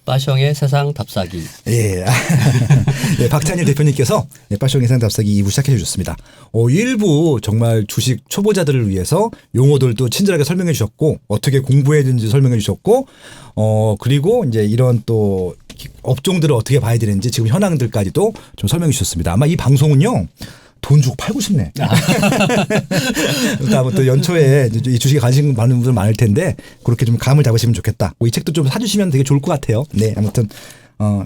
빠숑의 세상 답사기. 예. 네, 박찬일 대표님께서 빠숑의 세상 답사기 2부 시작해 주셨습니다. 1부 정말 주식 초보자들을 위해서 용어들도 친절하게 설명해 주셨고 어떻게 공부해야 되는지 설명해 주셨고 그리고 이제 이런 또 업종들을 어떻게 봐야 되는지 지금 현황들까지도 좀 설명해 주셨습니다. 아마 이 방송은요. 돈 주고 팔고 싶네. 다음은 또 연초에 이 주식에 관심 많은 분들 많을 텐데 그렇게 좀 감을 잡으시면 좋겠다. 이 책도 좀 사주시면 되게 좋을 것 같아요. 네, 아무튼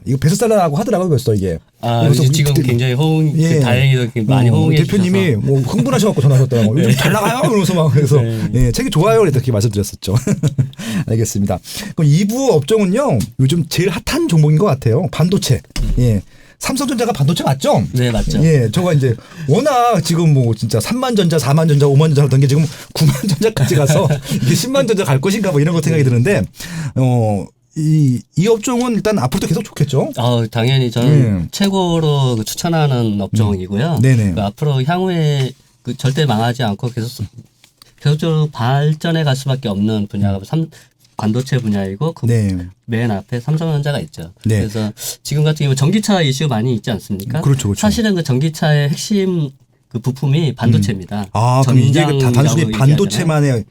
이거 베스트셀러라고 하더라고요, 벌써 이게. 그래서 지금 굉장히 예. 다행히도 많이 호응해 주셔서. 대표님이 뭐 흥분하셔갖고 전화하셨더라고요. 요즘 잘 나가요, 그러면서 막 그래서 예, 책이 좋아요, 이렇게 말씀드렸었죠. 알겠습니다. 그럼 2부 업종은요, 요즘 제일 핫한 종목인 것 같아요. 반도체. 예. 삼성전자가 반도체 맞죠? 네, 맞죠. 예, 저가 이제 워낙 지금 뭐 진짜 3만 전자, 4만 전자, 5만 전자 하던 게 지금 9만 전자까지 가서 이게 10만 전자 갈 것인가 뭐 이런 거 생각이 드는데, 이 업종은 일단 앞으로도 계속 좋겠죠? 당연히 저는 최고로 추천하는 업종이고요. 네네. 앞으로 향후에 절대 망하지 않고 계속적으로 발전해 갈 수밖에 없는 분야가 반도체 분야이고 맨 앞에 삼성전자가 있죠. 네. 그래서 지금 같은 경우 전기차 이슈 많이 있지 않습니까? 그렇죠. 사실은 그 전기차의 핵심 그 부품이 반도체입니다. 그럼 이게 단순히 반도체만의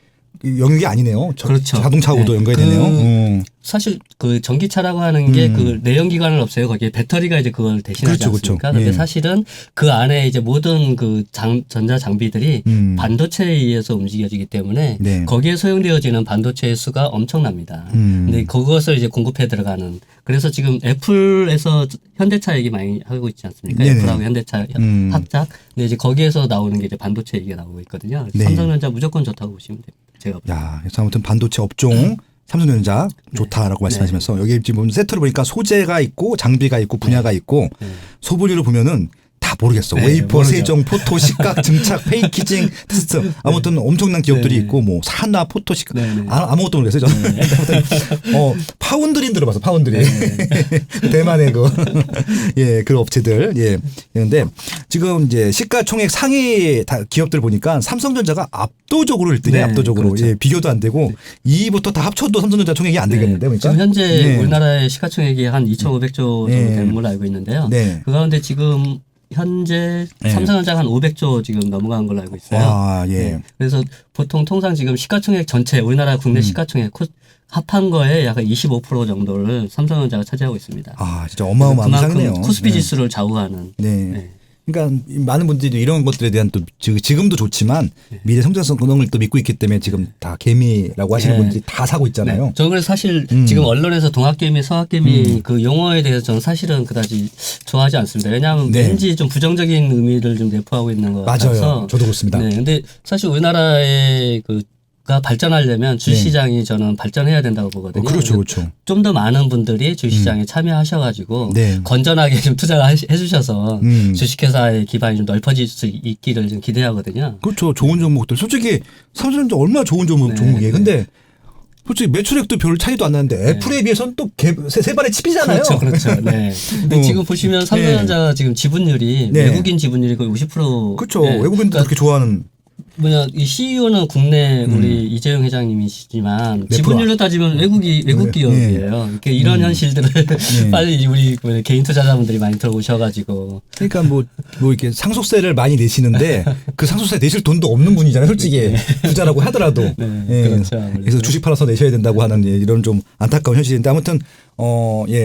영역이 아니네요. 그렇죠. 자동차하고도 연결이 되네요. 사실 그 전기차라고 하는 게 그 내연기관을 없애요. 거기에 배터리가 이제 그걸 대신하지 그렇죠, 않습니까? 그렇죠. 근데 사실은 그 안에 이제 모든 그 전자 장비들이 반도체에 의해서 움직여지기 때문에 거기에 소용되어지는 반도체의 수가 엄청납니다. 근데 그것을 이제 공급해 들어가는. 그래서 지금 애플에서 현대차 얘기 많이 하고 있지 않습니까? 애플하고 현대차 합작. 근데 이제 거기에서 나오는 게 이제 반도체 얘기가 나오고 있거든요. 삼성전자 무조건 좋다고 보시면 됩니다. 제가. 그래서 아무튼 반도체 업종 삼성전자 좋다라고 말씀하시면서 여기 지금 세트를 보니까 소재가 있고 장비가 있고 분야가 있고 소분류를 보면은 다 모르겠어. 웨이퍼, 모르죠. 세정, 포토, 시각, 증착, 페이키징, 테스트. 아무튼 엄청난 기업들이 있고 뭐 산화, 포토, 시각 아무것도 모르겠어요. 저는. 파운드린 들어봐서 파운드린. 대만의 그 업체들. 예. 그런데 지금 이제 시가총액 상위 기업들 보니까 삼성전자가 압도적으로 1등이에요. 압도적으로. 그렇죠. 예, 비교도 안 되고 2위부터 다 합쳐도 삼성전자 총액이 안 되겠는데. 그러니까? 지금 현재 우리나라의 시가총액이 한 2,500조 정도 되는 걸로 알고 있는데요. 그 가운데 지금 현재 삼성전자가 한 500조 지금 넘어간 걸로 알고 있어요. 그래서 보통 통상 지금 시가총액 전체 우리나라 국내 시가총액 합한 거에 약간 25% 정도를 삼성전자가 차지하고 있습니다. 진짜 어마어마한 상이네요. 그만큼 코스피 지수를 좌우하는. 그러니까 많은 분들이 이런 것들에 대한 또 지금도 좋지만 미래 성장성을 또 믿고 있기 때문에 지금 다 개미라고 하시는 분들이 다 사고 있잖아요. 저는 그래서 사실 지금 언론에서 동학개미, 서학개미 그 용어에 대해서 저는 사실은 그다지 좋아하지 않습니다. 왜냐하면 왠지 좀 부정적인 의미를 좀 내포하고 있는 것 같아서. 맞아요. 저도 그렇습니다. 근데 사실 우리나라의 가 발전하려면 주식시장이 저는 발전해야 된다고 보거든요. 그렇죠. 좀 더 많은 분들이 주식시장에 참여하셔가지고 건전하게 좀 투자를 해주셔서 주식회사의 기반이 좀 넓어질 수 있기를 좀 기대하거든요. 그렇죠. 좋은 종목들. 솔직히 삼성전자 얼마나 좋은 종목이에요. 근데 솔직히 매출액도 별 차이도 안 나는데 애플에 비해서는 또 세 발의 칩이잖아요. 그렇죠. 근데 지금 보시면 삼성전자 지금 지분율이 외국인 지분율이 거의 50%. 그렇죠. 외국인도 그렇게 좋아하는. 이 CEO는 국내 우리 이재용 회장님이시지만 지분율로 따지면 외국 기업이에요. 이렇게 이런 현실들을 빨리 우리 개인 투자자분들이 많이 들어오셔가지고. 그러니까 뭐 이렇게 상속세를 많이 내시는데 그 상속세 내실 돈도 없는 분이잖아요. 솔직히 부자라고 하더라도. 그렇죠. 그래서 주식 팔아서 내셔야 된다고 하는 이런 좀 안타까운 현실인데 아무튼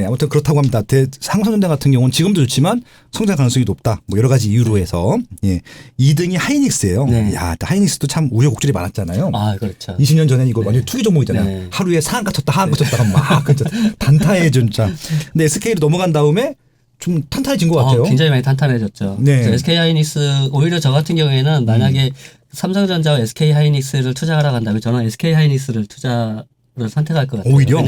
아무튼 그렇다고 합니다. 삼성전자 같은 경우는 지금도 좋지만 성장 가능성이 높다. 뭐 여러 가지 이유로 해서 2등이 하이닉스예요. 하이닉스도 참 우여곡절이 많았잖아요. 그렇죠. 20년 전에 이거 완전 투기 종목이잖아요. 하루에 상한가 쳤다 하한가 쳤다가 막 단타해 진짜. 근데 SK로 넘어간 다음에 좀 탄탄해진 것 같아요. 굉장히 많이 탄탄해졌죠. SK 하이닉스 오히려 저 같은 경우에는 만약에 삼성전자와 SK 하이닉스를 투자하러 간다면 저는 SK 하이닉스를 선택할 것 같아요. 오히려?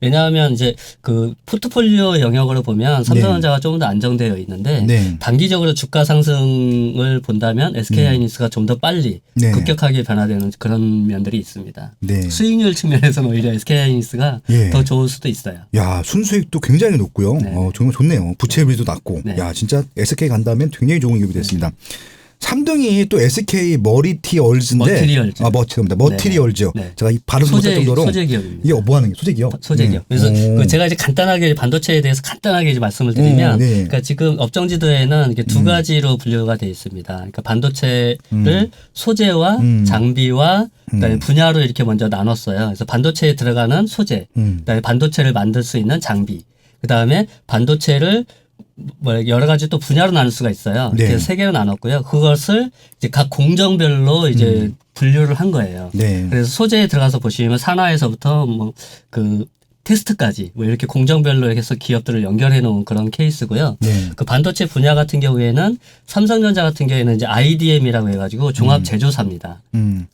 왜냐하면 이제 그 포트폴리오 영역으로 보면 삼성전자가 조금 더 안정되어 있는데 단기적으로 주가 상승을 본다면 SK하이닉스가 좀 더 빨리 급격하게 변화되는 그런 면들이 있습니다. 수익률 측면에서는 오히려 SK하이닉스가 더 좋을 수도 있어요. 순수익도 굉장히 높고요. 정말 좋네요. 부채비도 낮고. 진짜 SK 간다면 굉장히 좋은 기업이 됐습니다. 3등이 또 SK 머리티얼즈인데 머티리얼즈. 머티리얼즈요. 네. 제가 이 발음 못할 정도로 소재 기업입니다. 이게 뭐 하는 게 소재 기업? 소재 기업. 그래서 제가 이제 간단하게 반도체에 대해서 간단하게 이제 말씀을 드리면 그러니까 지금 업종 지도에는 이렇게 두 가지로 분류가 되어 있습니다. 그러니까 반도체를 소재와 장비와 그다음에 분야로 이렇게 먼저 나눴어요. 그래서 반도체에 들어가는 소재, 그다음에 반도체를 만들 수 있는 장비, 그다음에 반도체를 뭐 여러 가지 또 분야로 나눌 수가 있어요. 네. 그래서 세 개로 나눴고요. 그것을 이제 각 공정별로 이제 분류를 한 거예요. 네. 그래서 소재에 들어가서 보시면 산하에서부터 뭐 그 테스트까지 뭐 이렇게 공정별로 해서 기업들을 연결해 놓은 그런 케이스고요. 네. 그 반도체 분야 같은 경우에는 삼성전자 같은 경우에는 이제 IDM이라고 해가지고 종합 제조사입니다.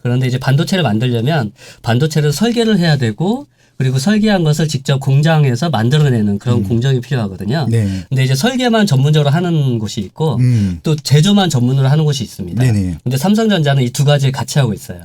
그런데 이제 반도체를 만들려면 반도체를 설계를 해야 되고 그리고 설계한 것을 직접 공장에서 만들어내는 그런 공정이 필요하거든요. 네. 근데 이제 설계만 전문적으로 하는 곳이 있고 또 제조만 전문으로 하는 곳이 있습니다. 네네. 근데 삼성전자는 이 두 가지를 같이 하고 있어요.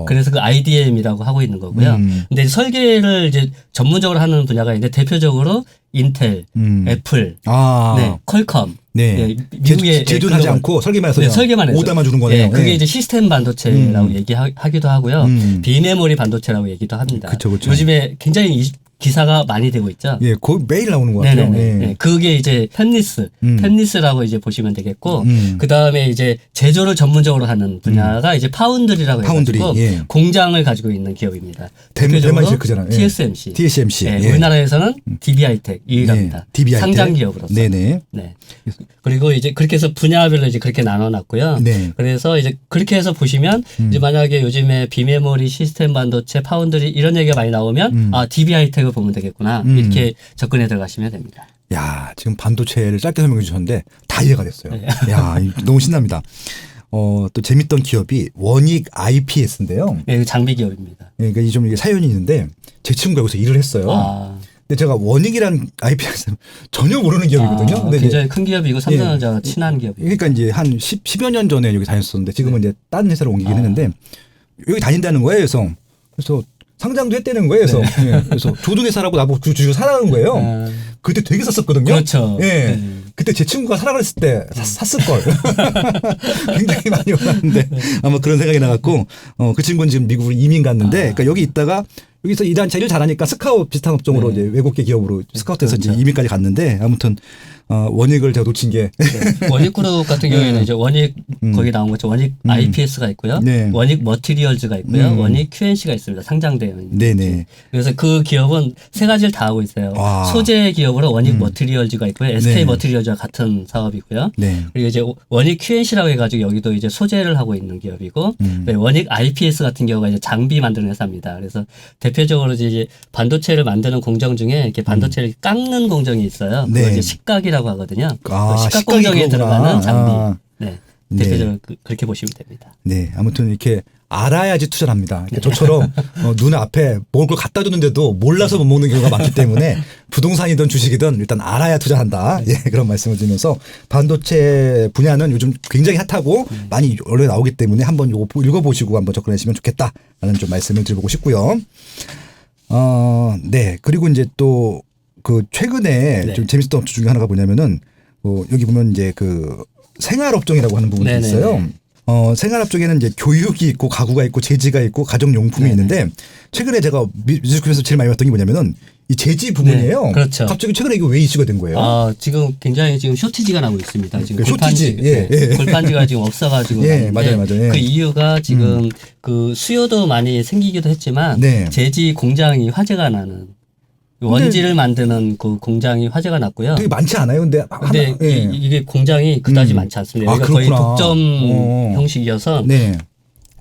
그래서 그 IDM이라고 하고 있는 거고요. 근데 이제 설계를 이제 전문적으로 하는 분야가 있는데 대표적으로 인텔, 애플, 네, 퀄컴. 네. 미국의 제조는 하지 않고 설계만 해서 네, 설계만 해서 오더만 주는 거네요. 네, 그게 이제 시스템 반도체라고 얘기하기도 하고요. 비메모리 반도체라고 얘기도 합니다. 그쵸. 요즘에 굉장히 기사가 많이 되고 있죠. 예, 거의 매일 나오는 것 같아요. 네네네. 네. 그게 이제 팹리스라고 이제 보시면 되겠고, 그 다음에 이제 제조를 전문적으로 하는 분야가 이제 파운드리라고 해가지고 예. 공장을 가지고 있는 기업입니다. 대만이 제일 크잖아요. 예. TSMC. 네, 예. 우리나라에서는 DB하이텍 유일합니다. DB하이텍. 상장 기업으로서. 네네. 네. 그리고 이제 그렇게 해서 분야별로 이제 그렇게 나눠놨고요. 네. 그래서 이제 그렇게 해서 보시면 이제 만약에 요즘에 비메모리, 시스템 반도체, 파운드리 이런 얘기가 많이 나오면 DB하이텍을 보면 되겠구나. 이렇게 접근해 들어가시면 됩니다. 야, 지금 반도체를 짧게 설명해 주셨는데 다 이해가 됐어요. 야, 너무 신납니다. 또 재밌던 기업이 원익 IPS인데요. 네, 장비 기업입니다. 네, 그러니까 좀 이게 사연이 있는데 제 친구가 여기서 일을 했어요. 근데 제가 원익이라는 IPS는 전혀 모르는 기업이거든요. 근데 굉장히 큰 기업이고 삼성전자가 친한 기업이에요. 그러니까 이제 한 10여 년 전에 여기 다녔었는데 지금은 이제 다른 회사로 옮기긴 했는데 여기 다닌다는 거예요. 그래서 상장도 했다는 거예요. 그래서 조둔회사라고 나보고 주주 사라는 거예요. 그때 되게 샀었거든요. 그렇죠. 예. 그때 제 친구가 사라 그랬을 때 샀을 걸. 굉장히 많이 올랐는데 아마 그런 생각이 나갖고 그 친구는 지금 미국으로 이민 갔는데 그러니까 여기 있다가 여기서 일한 제일 잘하니까 스카웃 비슷한 업종으로 이제 외국계 기업으로 스카웃해서 그렇죠. 이제 이민까지 갔는데 아무튼 원익을 제가 놓친 게 원익그룹 같은 경우에는 이제 원익 거기 나온 것처럼 원익 IPS가 있고요. 네. 원익 머티리얼즈가 있고요. 원익 QNC가 있습니다. 상장되어 있는. 네네. 그래서 그 기업은 세 가지를 다 하고 있어요. 소재 기업으로 원익 머티리얼즈가 있고요. SK 머티리얼즈와 같은 사업이고요. 네. 그리고 이제 원익 QNC라고 해가지고 여기도 이제 소재를 하고 있는 기업이고 원익 IPS 같은 경우가 이제 장비 만드는 회사입니다. 그래서 대표적으로 이제 반도체를 만드는 공정 중에 이렇게 반도체를 깎는 공정이 있어요. 그거 이제 식각이라고 하거든요. 식각 공정에 들어가는 장비. 네. 대표적으로 그렇게 보시면 됩니다. 네. 아무튼 이렇게 알아야지 투자를 합니다. 그러니까 저처럼 눈앞에 먹을 걸 갖다 주는데도 몰라서 못 먹는 경우가 많기 때문에 부동산이든 주식이든 일단 알아야 투자한다. 예, 그런 말씀을 드리면서 반도체 분야는 요즘 굉장히 핫하고 많이 원래 나오기 때문에 한번 이거 읽어보시고 한번 접근하시면 좋겠다라는 좀 말씀을 드리고 싶고요. 네. 그리고 이제 또 그 최근에 좀 재밌었던 업종 중에 하나가 뭐냐면은 여기 보면 이제 그 생활업종이라고 하는 부분이 있어요. 생활업종에는 이제 교육이 있고 가구가 있고 제지가 있고 가정용품이 있는데 최근에 제가 미술에서 제일 많이 봤던 게 뭐냐면은 이 제지 부분이에요. 네, 그렇죠. 갑자기 최근에 이거 왜 이슈가 된 거예요? 지금 굉장히 지금 쇼티지가 나고 있습니다. 지금 쇼티지. 골판지가 지금 없어가지고. 예, 맞아요. 그 이유가 지금 그 수요도 많이 생기기도 했지만 제지 공장이 화재가 나는. 원지를 만드는 그 공장이 화재가 났고요. 되게 많지 않아요? 근데 이게 공장이 그다지 많지 않습니다. 여기가 거의 독점 형식이어서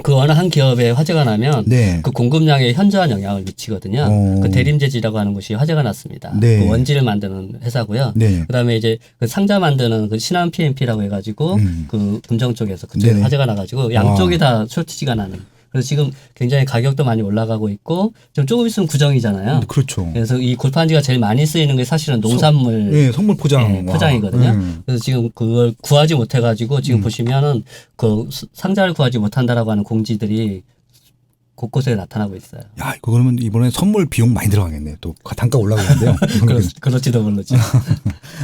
그 어느 한 기업에 화재가 나면 그 공급량에 현저한 영향을 미치거든요. 그 대림제지라고 하는 곳이 화재가 났습니다. 그 원지를 만드는 회사고요. 그다음에 이제 그 상자 만드는 그 신한 PMP라고 해가지고 그 금정 쪽에서 그쪽에 화재가 나가지고 양쪽이 다 쇼티지가 나는. 그래서 지금 굉장히 가격도 많이 올라가고 있고 좀 조금 있으면 구정이잖아요. 그렇죠. 그래서 이 골판지가 제일 많이 쓰이는 게 사실은 농산물 선물 포장 포장이거든요. 그래서 지금 그걸 구하지 못해가지고 지금 보시면은 그 상자를 구하지 못한다라고 하는 공지들이 곳곳에 나타나고 있어요. 야, 이거 그러면 이번에 선물 비용 많이 들어가겠네요. 또 단가 올라가는데요. 그렇지도 모르죠.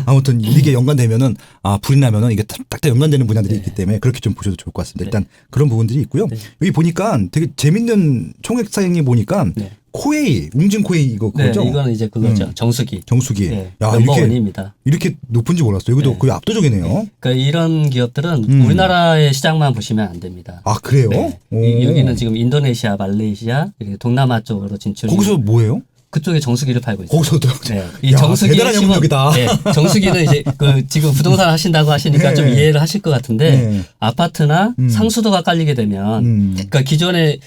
아무튼 이게 연관되면은 불이 나면은 이게 딱딱 연관되는 분야들이 있기 때문에 그렇게 좀 보셔도 좋을 것 같습니다. 일단 그런 부분들이 있고요. 여기 보니까 되게 재밌는 총액 사양이 보니까 코웨이, 웅진 코웨이 이거 그거죠? 네, 이거는 이제 그거죠. 정수기. 네. 야, 넘버원입니다. 이렇게 높은지 몰랐어요. 여기도 거의 압도적이네요. 그러니까 이런 기업들은 우리나라의 시장만 보시면 안 됩니다. 아, 그래요? 네. 여기는 지금 인도네시아, 말레이시아, 이렇게 동남아 쪽으로 진출. 거기서 뭐예요? 그쪽에 정수기를 팔고 있어요. 거기서도. 네. 이 정수기의 대단한 영역이다. 네. 정수기는 이제 지금 부동산 하신다고 하시니까 좀 이해를 하실 것 같은데 아파트나 상수도가 깔리게 되면 그러니까 기존에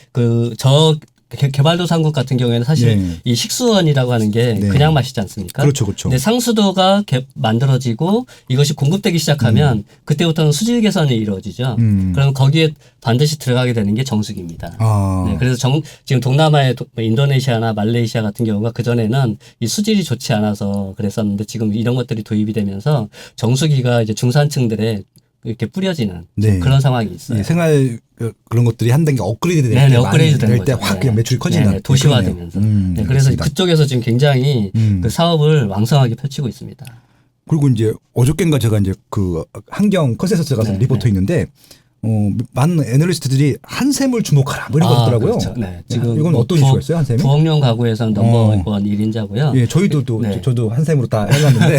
개발도상국 같은 경우에는 사실 이 식수원이라고 하는 게 그냥 마시지 않습니까? 그렇죠. 근데 상수도가 만들어지고 이것이 공급되기 시작하면 그때부터는 수질 개선이 이루어지죠. 그럼 거기에 반드시 들어가게 되는 게 정수기입니다. 네, 그래서 지금 동남아의 인도네시아나 말레이시아 같은 경우가 그전에는 이 수질이 좋지 않아서 그랬었는데 지금 이런 것들이 도입이 되면서 정수기가 이제 중산층들의 이렇게 뿌려지는 그런 상황이 있어요. 생활 그런 것들이 한 단계 업그레이드 될 때 확 그냥 매출이 커지는 도시화되면서. 그래서 그쪽에서 지금 굉장히 그 사업을 왕성하게 펼치고 있습니다. 그리고 이제 어저께인가 제가 이제 그 환경 컨센서스 가서 리포터 있는데 많은 애널리스트들이 한샘을 주목하라 뭐 이런 거 하더라고요. 그렇죠. 네. 지금 이건 어떤 이슈가 있어요, 한샘이? 부엌용 가구에서는 넘버원 1인자고요. 예, 저희도 저도 한샘으로 다 해놨는데.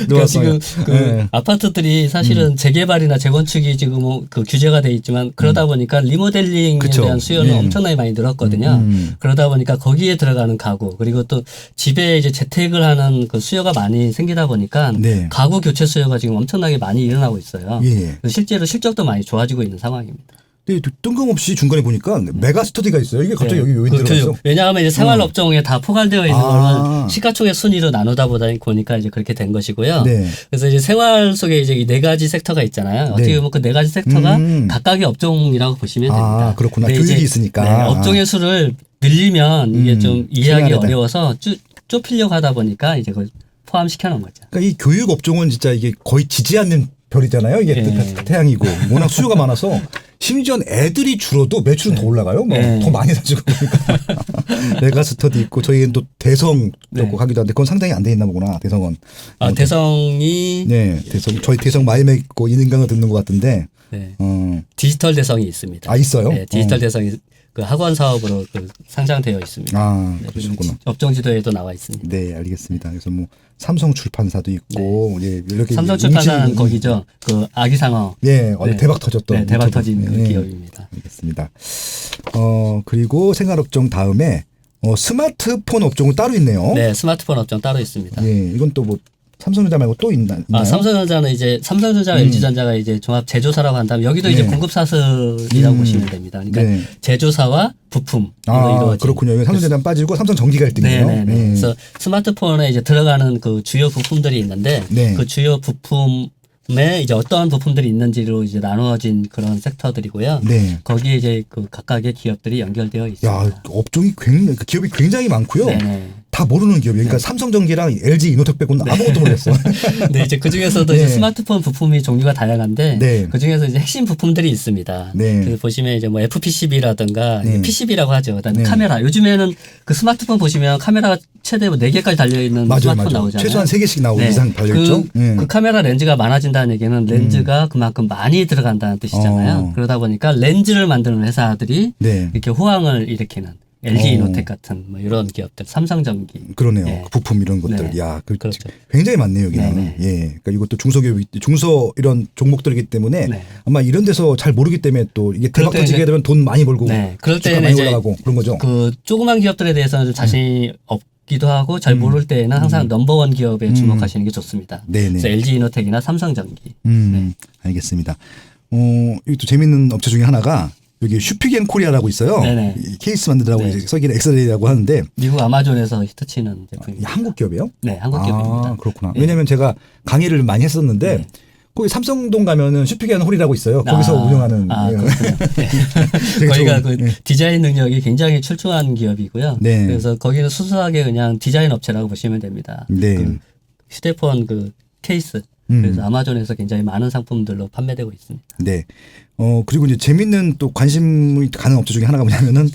그러니까 지금 아파트들이 사실은 재개발이나 재건축이 지금 그 규제가 돼 있지만 그러다 보니까 리모델링에 대한 수요는 엄청나게 많이 늘었거든요. 그러다 보니까 거기에 들어가는 가구 그리고 또 집에 이제 재택을 하는 그 수요가 많이 생기다 보니까 가구 교체 수요가 지금 엄청나게 많이 일어나고 있어요. 실제로 실적도 많이 좋아지고 있는 상황입니다. 근데 뜬금없이 중간에 보니까 메가 스터디가 있어요. 이게 갑자기 여기 왜 들어갔어? 왜냐하면 이제 생활업종에 다 포괄되어 있는 거는 시가총액 순위로 나누다 보니까 이제 그렇게 된 것이고요. 그래서 이제 생활 속에 이제 이 네 가지 섹터가 있잖아요. 어떻게 보면 그 네 가지 섹터가 각각의 업종이라고 보시면 됩니다. 그렇구나. 교육이 있으니까. 업종의 수를 늘리면 이게 좀 이해하기 어려워서 좁히려고 하다 보니까 이제 그걸 포함시켜 놓은 거죠. 그러니까 이 교육 업종은 진짜 이게 거의 지지 않는 별이잖아요. 이게 태양이고 워낙 수요가 많아서 심지어 애들이 줄어도 매출은 더 올라가요. 더 많이 사주고 그러니까. 메가스터디 있고 저희는 또 대성 꼭 하기도 한데 그건 상당히 안 돼 있나 보구나. 대성은. 대성이 대성 저희 대성 많이 맺고 인강을 듣는 것 같은데. 디지털 대성이 있습니다. 있어요? 네, 디지털 대성이 그 학원 사업으로 상장되어 있습니다. 그러시구나. 업종 지도에도 나와 있습니다. 네, 알겠습니다. 그래서 뭐 삼성 출판사도 있고 이렇게 삼성 출판사는 거기죠. 그 아기상어. 대박 터졌던. 대박 터진 기업입니다. 알겠습니다. 그리고 생활업종 다음에 스마트폰 업종은 따로 있네요. 네, 스마트폰 업종 따로 있습니다. 이건 또 뭐 삼성전자 말고 또 있나요? 삼성전자는 이제 삼성전자와 LG전자가 이제 종합 제조사라고 한다면 여기도 이제 공급사슬이라고 보시면 됩니다. 그러니까 제조사와 부품 그렇군요. 삼성전자는 빠지고 삼성전기가 1등이에요. 그래서 스마트폰에 이제 들어가는 그 주요 부품들이 있는데 그 주요 부품에 이제 어떤 부품들이 있는지로 이제 나누어진 그런 섹터들이고요. 거기에 이제 그 각각의 기업들이 연결되어 있습니다. 업종이 기업이 굉장히 많고요. 다 모르는 기업이에요. 그러니까 삼성전기랑 LG 이노텍 빼고는 아무것도 모르겠어. 네, 이제 그 중에서도 이제 스마트폰 부품이 종류가 다양한데 그 중에서 이제 핵심 부품들이 있습니다. 그래서 보시면 이제 뭐 FPCB라든가 PCB라고 하죠. 그다음에 카메라. 요즘에는 그 스마트폰 보시면 카메라가 최대 4개까지 달려 있는 스마트폰 나오잖아요. 최소한 3개씩 나오고 이상 달려 있죠. 그 카메라 렌즈가 많아진다는 얘기는 렌즈가 그만큼 많이 들어간다는 뜻이잖아요. 그러다 보니까 렌즈를 만드는 회사들이 이렇게 호황을 일으키는 LG 이노텍 같은 뭐 이런 기업들, 삼성전기. 그러네요. 그 부품 이런 것들. 그렇죠. 굉장히 많네요, 여기는. 그러니까 이것도 중소 이런 종목들이기 때문에 아마 이런 데서 잘 모르기 때문에 또 이게 대박 터지게 되면 돈 많이 벌고 그럴 때는 많이 올라가고 그런 거죠. 그 조그만 기업들에 대해서는 좀 자신이 없기도 하고 잘 모를 때에는 항상 넘버원 기업에 주목하시는 게 좋습니다. 그래서 LG 이노텍이나 삼성전기. 알겠습니다. 여기 또 재밌는 업체 중에 하나가 여기 슈피겐 코리아라고 있어요. 케이스 만들더라고 서기는 엑셀이라고 하는데 미국 아마존에서 히트치는 제품입니다. 한국 기업이에요? 네, 한국 기업입니다. 그렇구나. 왜냐하면 제가 강의를 많이 했었는데 거기 삼성동 가면은 슈피겐 홀이라고 있어요. 거기서 운영하는. 거기가 그 디자인 능력이 굉장히 출중한 기업이고요. 그래서 거기는 수수하게 그냥 디자인 업체라고 보시면 됩니다. 그 휴대폰 그 케이스. 그래서 아마존에서 굉장히 많은 상품들로 판매되고 있습니다. 네. 그리고 이제 재밌는 또 관심이 가는 업체 중에 하나가 뭐냐면은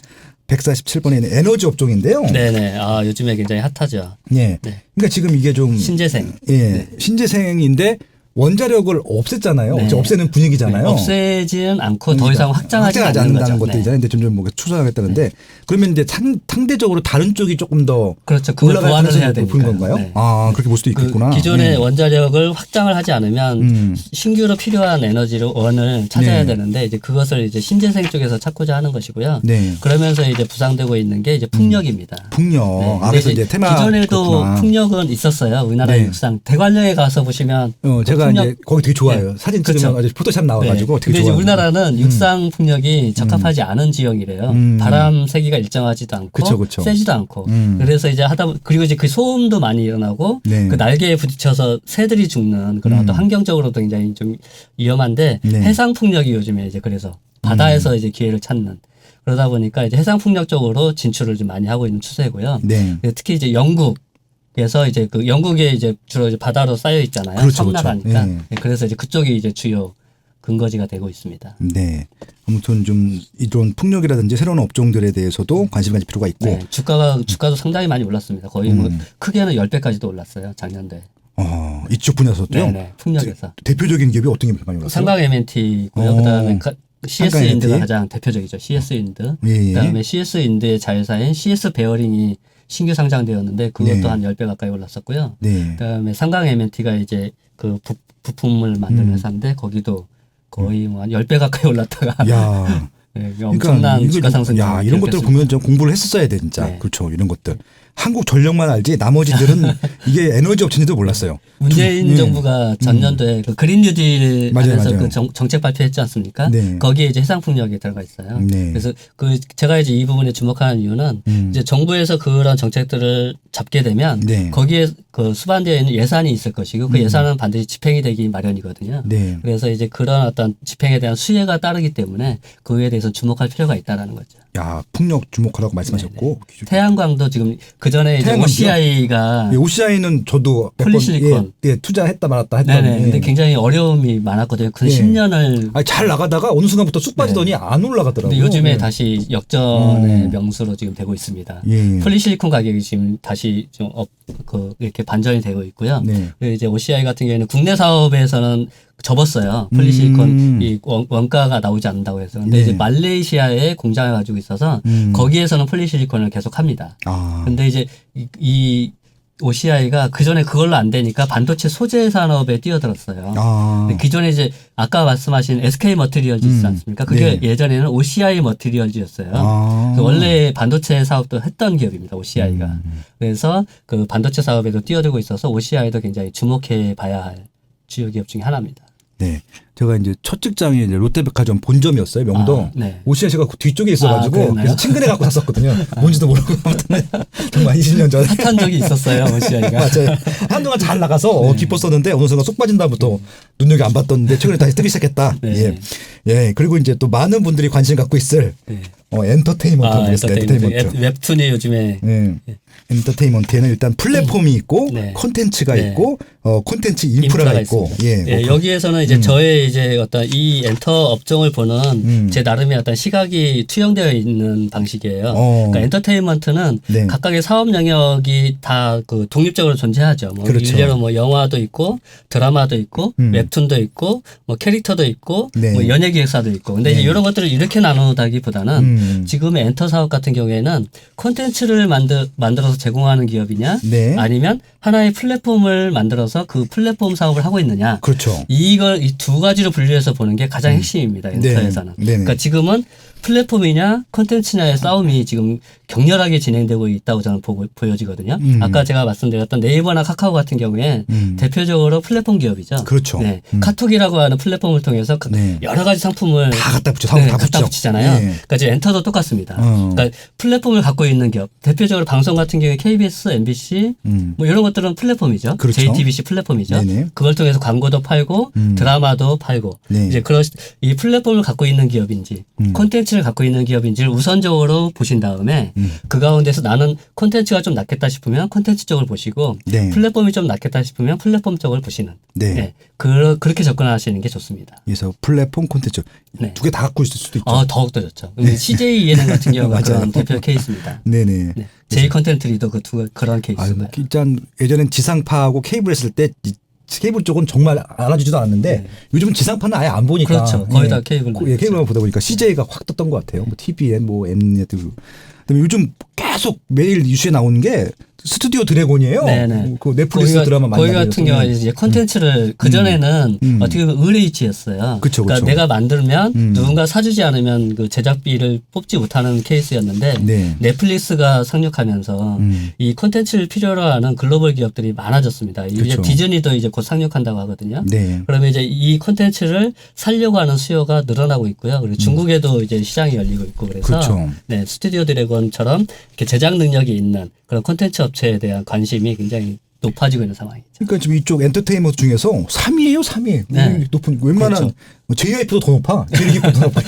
147번에 있는 에너지 업종인데요. 네네. 요즘에 굉장히 핫하죠. 네. 네. 그러니까 지금 이게 좀 신재생. 예. 네. 신재생인데 원자력을 없앴잖아요. 네. 없애는 분위기잖아요. 네. 없애지는 않고 더 이상 확장하지 않는다는 거죠. 것들이잖아요. 근데 점점 뭐 추진하겠다는데 네. 그러면 이제 상대적으로 다른 쪽이 조금 더 그렇죠. 그걸 보완을 해야 되니까. 높은 건가요? 네. 그렇게 볼 수도 있겠구나. 기존의 원자력을 확장을 하지 않으면 신규로 필요한 에너지를 원을 찾아야 되는데 이제 그것을 이제 신재생 쪽에서 찾고자 하는 것이고요. 네. 그러면서 이제 부상되고 있는 게 이제 풍력입니다. 풍력. 네. 그래서 이제 테마 기존에도 그렇구나. 풍력은 있었어요. 우리나라 네. 육상 대관령에 가서 보시면 제가 풍력, 이제 거기 되게 좋아요. 네. 사진 찍으면 아주 포토샵 나와가지고 되게 근데 좋아요. 이제 우리나라는 육상 풍력이 적합하지 않은 지형이래요. 바람 세기가 일정하지도 않고 그쵸. 세지도 않고. 그래서 이제 그리고 이제 그 소음도 많이 일어나고 네. 그 날개에 부딪혀서 새들이 죽는 그런 어떤 환경적으로도 굉장히 좀 위험한데 네. 해상 풍력이 요즘에 이제 그래서 바다에서 이제 기회를 찾는 그러다 보니까 이제 해상 풍력 쪽으로 진출을 좀 많이 하고 있는 추세고요. 네. 특히 이제 영국에서 이제 그 영국에 이제 주로 이제 바다로 쌓여 있잖아요. 그렇죠, 섬나라니까. 네. 그래서 이제 그쪽이 이제 주요 근거지가 되고 있습니다. 네. 아무튼 좀 이런 풍력이라든지 새로운 업종들에 대해서도 관심 가질 필요가 있고. 네, 주가도 상당히 많이 올랐습니다. 거의 뭐 크게는 10배까지도 올랐어요. 작년도에. 이쪽 분야에서도요. 네, 풍력에서. 대표적인 기업이 어떤 게 많이 올랐어요? 삼강 M&T 있고요. 그다음에 CS 삼강 인드가 M&T? 가장 대표적이죠. CS 인드. 예. 그다음에 CS 인드의 자회사인 CS 베어링이 신규 상장되었는데 그것도 네. 한 10배 가까이 올랐었고요. 네. 그다음에 삼강 M&T가 이제 그 부품을 만드는 회사인데 거기도 거의 뭐 한 10배 가까이 올랐다가 야. 네, 엄청난 주가 상승. 이런 것들 보면 좀 공부를 했었어야 돼 진짜. 네. 그렇죠. 이런 것들. 한국 전력만 알지 나머지들은 이게 에너지 업체인지도 몰랐어요. 문재인 정부가 전년도에 그 그린 뉴딜 하면서 맞아요. 그 정책 발표했지 않습니까? 네. 거기에 이제 해상풍력이 들어가 있어요. 네. 그래서 제가 이제 이 부분에 주목하는 이유는 이제 정부에서 그런 정책들을 잡게 되면 네. 거기에 그 수반되어 있는 예산이 있을 것이고 그 예산은 반드시 집행이 되기 마련이거든요. 네. 그래서 이제 그런 어떤 집행에 대한 수혜가 따르기 때문에 그에 대해서 주목할 필요가 있다라는 거죠. 야, 풍력 주목하라고 말씀하셨고. 태양광도 지금 그 전에 이제 태양광이요? OCI가 OCI는 저도 몇 번, 폴리실리콘. 투자했다 말았다 했더니. 네네. 근데 굉장히 어려움이 많았거든요. 그 10년을. 잘 나가다가 어느 순간부터 쑥 빠지더니 안 올라가더라고요. 근데 요즘에 다시 역전의 명수로 지금 되고 있습니다. 예. 폴리실리콘 가격이 지금 다시 좀 이렇게 반전이 되고 있고요. 네. 그리고 이제 OCI 같은 경우에는 국내 사업에서는 접었어요. 폴리실리콘 이 원가가 나오지 않는다고 해서. 근데 네. 이제 말레이시아에 공장을 가지고 있어서 거기에서는 폴리실리콘을 계속 합니다. 근데 이제 이 OCI가 그 전에 그걸로 안 되니까 반도체 소재 산업에 뛰어들었어요. 근데 기존에 이제 아까 말씀하신 SK 머티리얼즈 있지 않습니까? 그게 예전에는 OCI 머티리얼즈였어요. 그래서 원래 반도체 사업도 했던 기업입니다. OCI가. 그래서 그 반도체 사업에도 뛰어들고 있어서 OCI도 굉장히 주목해 봐야 할 주요 기업 중에 하나입니다. 네. 제가 이제 첫 직장이 이제 롯데백화점 본점이었어요. 명동. 네. OCI가 뒤쪽에 있어가지고 그래서 친근해 갖고 샀었거든요. 뭔지도 모르고 정말 20년 전에. 핫한 적이 있었어요. OCI가. 맞아요. 한동안 잘 나가서 기뻤었는데 어느 순간 쏙 빠진 다음부터 눈여겨 안 봤던데 최근에 다시 뜨기 시작했다. 네. 예. 그리고 이제 또 많은 분들이 관심 갖고 있을 엔터테인먼트 하겠습니다. 엔터테인먼트. 웹툰이 요즘에. 네. 엔터테인먼트에는 일단 플랫폼이 있고 네. 콘텐츠가 네. 있고 콘텐츠 인프라가 있고 여기에서는 이제 저의 이제 어떤 이 엔터 업종을 보는 제 나름의 어떤 시각이 투영되어 있는 방식이에요. 그러니까 엔터테인먼트는 네. 각각의 사업 영역이 다 그 독립적으로 존재하죠. 뭐 그렇죠. 일례로 뭐 영화도 있고 드라마도 있고 웹툰도 있고 뭐 캐릭터도 있고 네. 뭐 연예 기획사도 있고. 근데 이제 이런 것들을 이렇게 나누다기보다는 지금의 엔터 사업 같은 경우에는 콘텐츠를 만들어서 제공하는 기업이냐, 네. 아니면 하나의 플랫폼을 만들어서 그 플랫폼 사업을 하고 있느냐. 그렇죠. 이 두 가지로 분류해서 보는 게 가장 핵심입니다. 엔터에서는. 네. 그러니까 지금은 플랫폼이냐 콘텐츠냐의 싸움이 지금 격렬하게 진행되고 있다고 저는 보여지거든요. 아까 제가 말씀드렸던 네이버나 카카오 같은 경우에 대표적으로 플랫폼 기업이죠. 그렇죠. 네. 카톡이라고 하는 플랫폼을 통해서 여러 가지 상품을 다 갖다 붙여, 상품 다 갖다 붙여. 붙이잖아요. 네. 그러니까 이제 엔터도 똑같습니다. 그러니까 플랫폼을 갖고 있는 기업, 대표적으로 방송 같은 경우에 KBS, MBC 뭐 이런 것들은 플랫폼이죠. 그렇죠. JTBC 플랫폼이죠. 네네. 그걸 통해서 광고도 팔고 드라마도 팔고 네. 이제 그런 이 플랫폼을 갖고 있는 기업인지 콘텐츠 콘텐츠를 갖고 있는 기업인지를 우선적으로 보신 다음에 그 가운데서 나는 콘텐츠가 좀 낫겠다 싶으면 콘텐츠 쪽을 보시고 네. 플랫폼이 좀 낫겠다 싶으면 플랫폼 쪽을 보시는 네. 네. 그렇게 접근하시는 게 좋습니다. 그래서 플랫폼 콘텐츠 네. 두 개 다 갖고 있을 수도 있죠. 더욱더 좋죠. CJ 예능 같은 경우가 그런 대표 케이스입니다. 네네. 네. J 컨텐트 리더 그런 케이스입니다. 뭐 일단 예전엔 지상파하고 케이블 했을 때 케이블 쪽은 정말 알아주지도 않았는데 네. 요즘은 지상파는 아예 안 보니까 그렇죠. 거의 다 케이블만 케이블만 보다 보니까 CJ가 확 떴던 것 같아요. 뭐 TVN, 뭐 Mnet. 그다음에 요즘 계속 매일 이슈에 나오는 게 스튜디오 드래곤이에요. 네네. 그 넷플릭스 드라마 많이 거기 같은 경우는 이제 컨텐츠를 그 전에는 어떻게 보면 의뢰이치였어요. 그쵸, 그러니까 그쵸. 내가 만들면 누군가 사주지 않으면 그 제작비를 뽑지 못하는 케이스였는데 네. 넷플릭스가 상륙하면서 이 컨텐츠를 필요로 하는 글로벌 기업들이 많아졌습니다. 이제 그쵸. 디즈니도 이제 곧 상륙한다고 하거든요. 네. 그러면 이제 이 콘텐츠를 살려고 하는 수요가 늘어나고 있고요. 그리고 중국에도 이제 시장이 열리고 있고 그래서 그렇죠. 네, 스튜디오 드래곤처럼 이렇게 제작 능력이 있는 그런 콘텐츠 업체에 대한 관심이 굉장히 높아지고 있는 상황이죠. 그러니까 지금 이쪽 엔터테인먼트 중에서 3위예요, 3위. 네. 높은 웬만한 그렇죠. JYP도 더 높아. 제일기도 더 높아.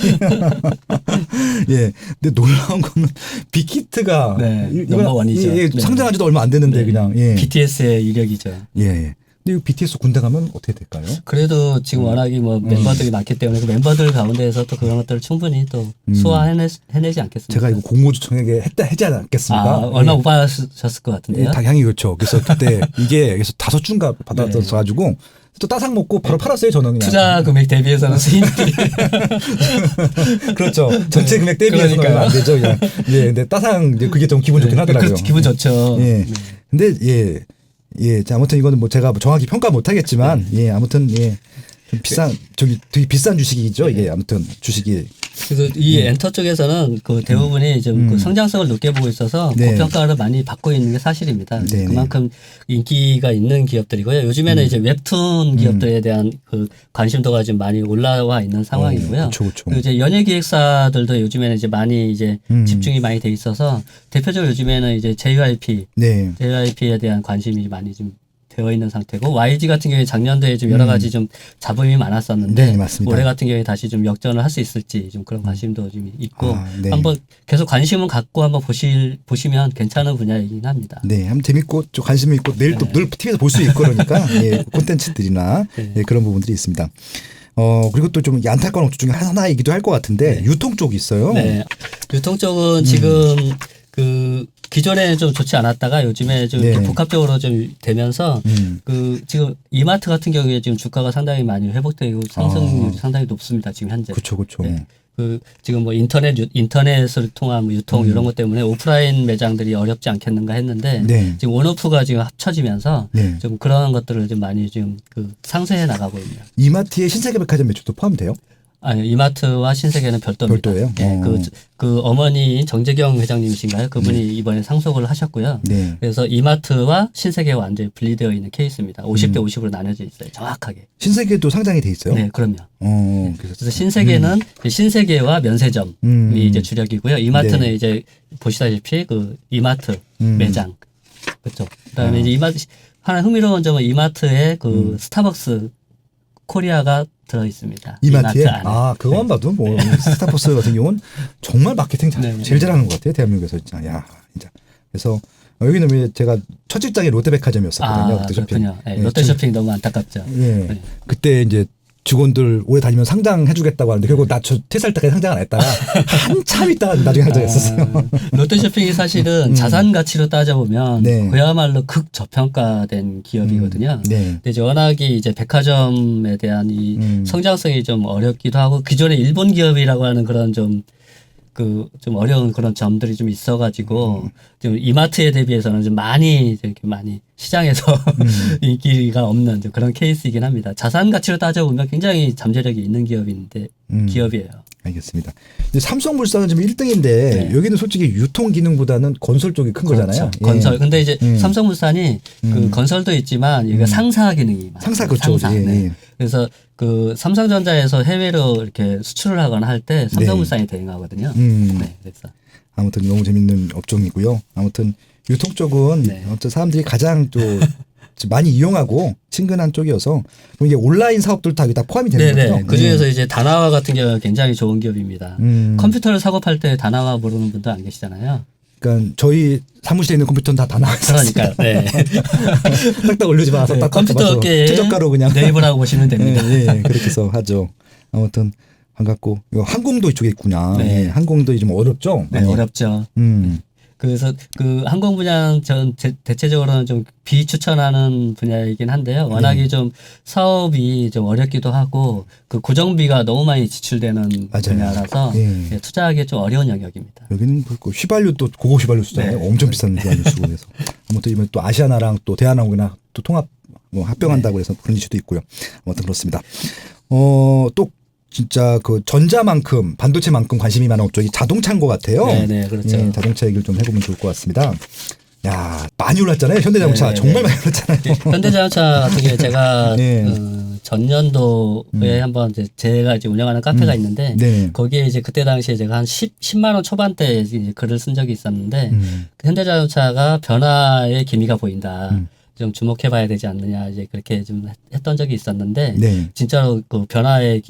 예. 근데 놀라운 거는 빅히트가 네, 넘버원이죠. 예, 네. 상장한 지도 얼마 안 됐는데 네. 그냥 예. BTS의 이력이죠. 예. 근데 이 BTS 군대 가면 어떻게 될까요? 그래도 지금 워낙에 뭐 멤버들이 많기 때문에 그 멤버들 가운데에서 또 그런 것들을 충분히 또 소화해내지 않겠습니까? 제가 이거 공모주청에게 하지 않았겠습니까? 얼마 못 받으셨을 것 같은데요. 예, 당연히 그렇죠. 그래서 그때 이게 그래서 5주인가 받았어 가지고 또 따상 먹고 바로 팔았어요, 저는 그냥. 투자 금액 대비해서는 수익률이 그렇죠. 전체 금액 대비해서는 얼마 안 되죠. 그냥. 예, 근데 따상 이제 그게 좀 기분 좋긴 하더라고요. 그렇죠. 기분 좋죠. 예. 근데 예. 자, 아무튼 이거는 뭐 제가 정확히 평가 못 하겠지만 예, 아무튼 예. 좀 비싼 되게 비싼 주식이죠. 이게 아무튼 주식이. 그래서 이 엔터 쪽에서는 그 대부분이 좀 그 성장성을 높게 보고 있어서 네. 고평가를 많이 받고 있는 게 사실입니다. 네, 그만큼 인기가 있는 기업들이고요. 요즘에는 이제 웹툰 기업들에 대한 그 관심도가 좀 많이 올라와 있는 상황이고요. 그렇죠. 그리고 이제 연예기획사들도 요즘에는 이제 많이 이제 집중이 많이 돼 있어서 대표적으로 요즘에는 이제 네. JYP에 대한 관심이 많이 좀 되어 있는 상태고 YG 같은 경우에 작년도에 좀 여러 가지 좀 잡음이 많았었는데 네, 맞습니다. 올해 같은 경우에 다시 좀 역전을 할 수 있을지 좀 그런 관심도 좀 있고 네. 한번 계속 관심은 갖고 한번 보시면 괜찮은 분야이긴 합니다. 네, 한번 재밌고 좀 관심 있고 내일 또 늘 TV에서 볼 수 있고 그러니까 예, 콘텐츠들이나 예, 그런 부분들이 있습니다. 그리고 또 좀 안타까운 업종 중에 하나이기도 할 것 같은데 유통 쪽이 있어요. 네, 유통 쪽은 지금 그 기존에 좀 좋지 않았다가 요즘에 좀 이렇게 복합적으로 좀 되면서 그 지금 이마트 같은 경우에 지금 주가가 상당히 많이 회복되고 상승률이 상당히 높습니다. 지금 현재. 그렇죠. 네. 그 지금 뭐 인터넷을 통한 뭐 유통 이런 것 때문에 오프라인 매장들이 어렵지 않겠는가 했는데 지금 원오프가 지금 합쳐지면서 좀 그런 것들을 좀 많이 좀 그 상쇄해 나가고 있네요. 이마트의 신세계백화점 매출도 포함돼요? 아니, 이마트와 신세계는 별도입니다. 별도예요? 네, 그 어머니 정재경 회장님이신가요? 그분이 이번에 상속을 하셨고요. 그래서 이마트와 신세계가 완전히 분리되어 있는 케이스입니다. 50대 50으로 나뉘어져 있어요. 정확하게. 신세계도 상장이 돼 있어요? 네, 그럼요. 그래서 신세계는 신세계와 면세점이 이제 주력이고요. 이마트는 이제 보시다시피 그 이마트 매장. 그렇죠. 그다음에 이제 이마트 하나 흥미로운 점은 이마트에 그 스타벅스 코리아가 들어 있습니다. 이마트에? 이마트 안에. 그거만 봐도 뭐 스타벅스 같은 경우는 정말 마케팅 제일 잘하는 것 같아요. 대한민국에서 진짜. 야, 진짜. 그래서 여기는 왜 제가 첫 직장이 롯데백화점이었었거든요. 롯데쇼핑. 그렇군요. 네, 롯데쇼핑 너무 안타깝죠. 예. 네. 그때 이제 직원들 오래 다니면 상장해주겠다고 하는데 결국 나 퇴사할 때까지 상장 안 했다가 한참 있다가 나중에 상장했었어요. 롯데쇼핑이 사실은 자산 가치로 따져보면 그야말로 극저평가된 기업이거든요. 근데 이제 워낙에 이제 백화점에 대한 이 성장성이 좀 어렵기도 하고 기존에 일본 기업이라고 하는 그런 좀 어려운 그런 점들이 좀 있어가지고 좀 이마트에 대비해서는 좀 이렇게 많이 시장에서 인기가 없는 좀 그런 케이스이긴 합니다. 자산 가치로 따져보면 굉장히 잠재력이 있는 기업이에요. 알겠습니다. 근데 삼성물산은 지금 1등인데 여기는 솔직히 유통 기능보다는 건설 쪽이 큰 거잖아요. 건설. 근데 이제 삼성물산이 그 건설도 있지만 여기가 상사 기능이 많아요. 상사 그쪽. 그래서 그 삼성전자에서 해외로 이렇게 수출을 하거나 할 때 삼성물산이 대응하거든요. 그래서 아무튼 너무 재밌는 업종이고요. 아무튼 유통 쪽은 사람들이 가장 또 많이 이용하고 친근한 쪽이어서 그럼 이게 온라인 사업들도 다 여기 다 포함이 되는 네네. 거죠. 그 중에서 이제 다나와 같은 경우가 굉장히 좋은 기업입니다. 컴퓨터를 사고 팔 때 다나와 모르는 분들 안 계시잖아요. 그러니까 저희 사무실에 있는 컴퓨터는 다 나와 있어요. 그러니까요. 네. 딱딱 올리지 마서 딱 컴퓨터 업계에 최저가로 그냥 네이버를 하고 보시면 됩니다. 네, 그렇게 해서 하죠. 아무튼 반갑고 이거 항공도 이쪽에 있구나. 네. 네, 항공도 좀 어렵죠. 네, 어렵죠. 그래서 그 항공 분야는 전 대체적으로는 좀 비추천하는 분야이긴 한데요. 워낙에 좀 사업이 좀 어렵기도 하고 그 고정비가 너무 많이 지출되는 맞아요. 분야라서 네. 투자하기 좀 어려운 영역입니다. 여기는 그 휘발유 또 고급 휘발유 쓰잖아요. 네. 엄청 비싼 휘발유 쓰고 그래서 아무튼 이번 또 아시아나랑 또 대한항공이나 또 통합 뭐 합병한다고 해서 그런 이슈도 있고요. 아무튼 그렇습니다. 또 진짜 그 전자만큼 반도체만큼 관심이 많은 업종이 자동차인 것 같아요. 네, 그렇죠. 예, 자동차 얘기를 좀 해보면 좋을 것 같습니다. 야, 많이 올랐잖아요. 현대자동차 네, 정말 많이 올랐잖아요. 현대자동차 같은 경우에 제가 네. 전년도에 한번 이제 제가 이제 운영하는 카페가 있는데 네. 거기에 이제 그때 당시에 제가 한 10만 원 초반대 이제 글을 쓴 적이 있었는데 그 현대자동차가 변화의 기미가 보인다. 좀 주목해봐야 되지 않느냐 이제 그렇게 좀 했던 적이 있었는데 네. 진짜로 그 변화의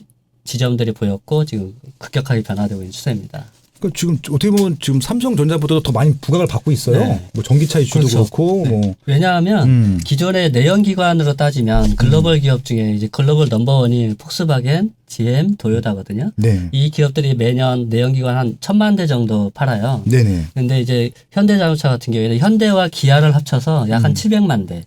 지점들이 보였고 지금 급격하게 변화되고 있는 추세입니다. 그 지금 어떻게 보면 지금 삼성전자보다도 더 많이 부각을 받고 있어요. 네. 뭐 전기차 이슈도 그렇죠. 그렇고 네. 뭐 왜냐하면 기존의 내연기관으로 따지면 글로벌 기업 중에 이제 글로벌 넘버원이 폭스바겐, GM, 도요타거든요. 네. 이 기업들이 매년 내연기관 한 1,000만 대 정도 팔아요. 네네. 근데 이제 현대자동차 같은 경우에는 현대와 기아를 합쳐서 약 한 700만 대.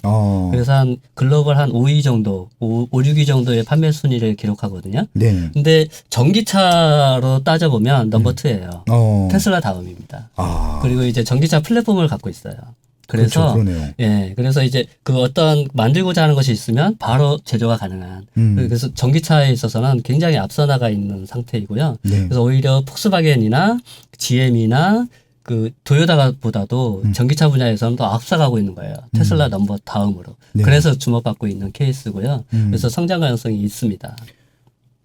그래서 한 글로벌 한 5위 정도, 5, 6위 정도의 판매 순위를 기록하거든요. 네. 근데 전기차로 따져보면 넘버 2예요. 테슬라 다음입니다. 그리고 이제 전기차 플랫폼을 갖고 있어요. 그래서 그렇죠. 그러네요. 예, 그래서 이제 그 어떤 만들고자 하는 것이 있으면 바로 제조가 가능한. 그래서 전기차에 있어서는 굉장히 앞서 나가 있는 상태이고요. 네. 그래서 오히려 폭스바겐이나 GM이나 그 도요타보다도 전기차 분야에서는 더 앞서가고 있는 거예요. 테슬라 넘버 다음으로. 네. 그래서 주목받고 있는 케이스고요. 그래서 성장 가능성이 있습니다.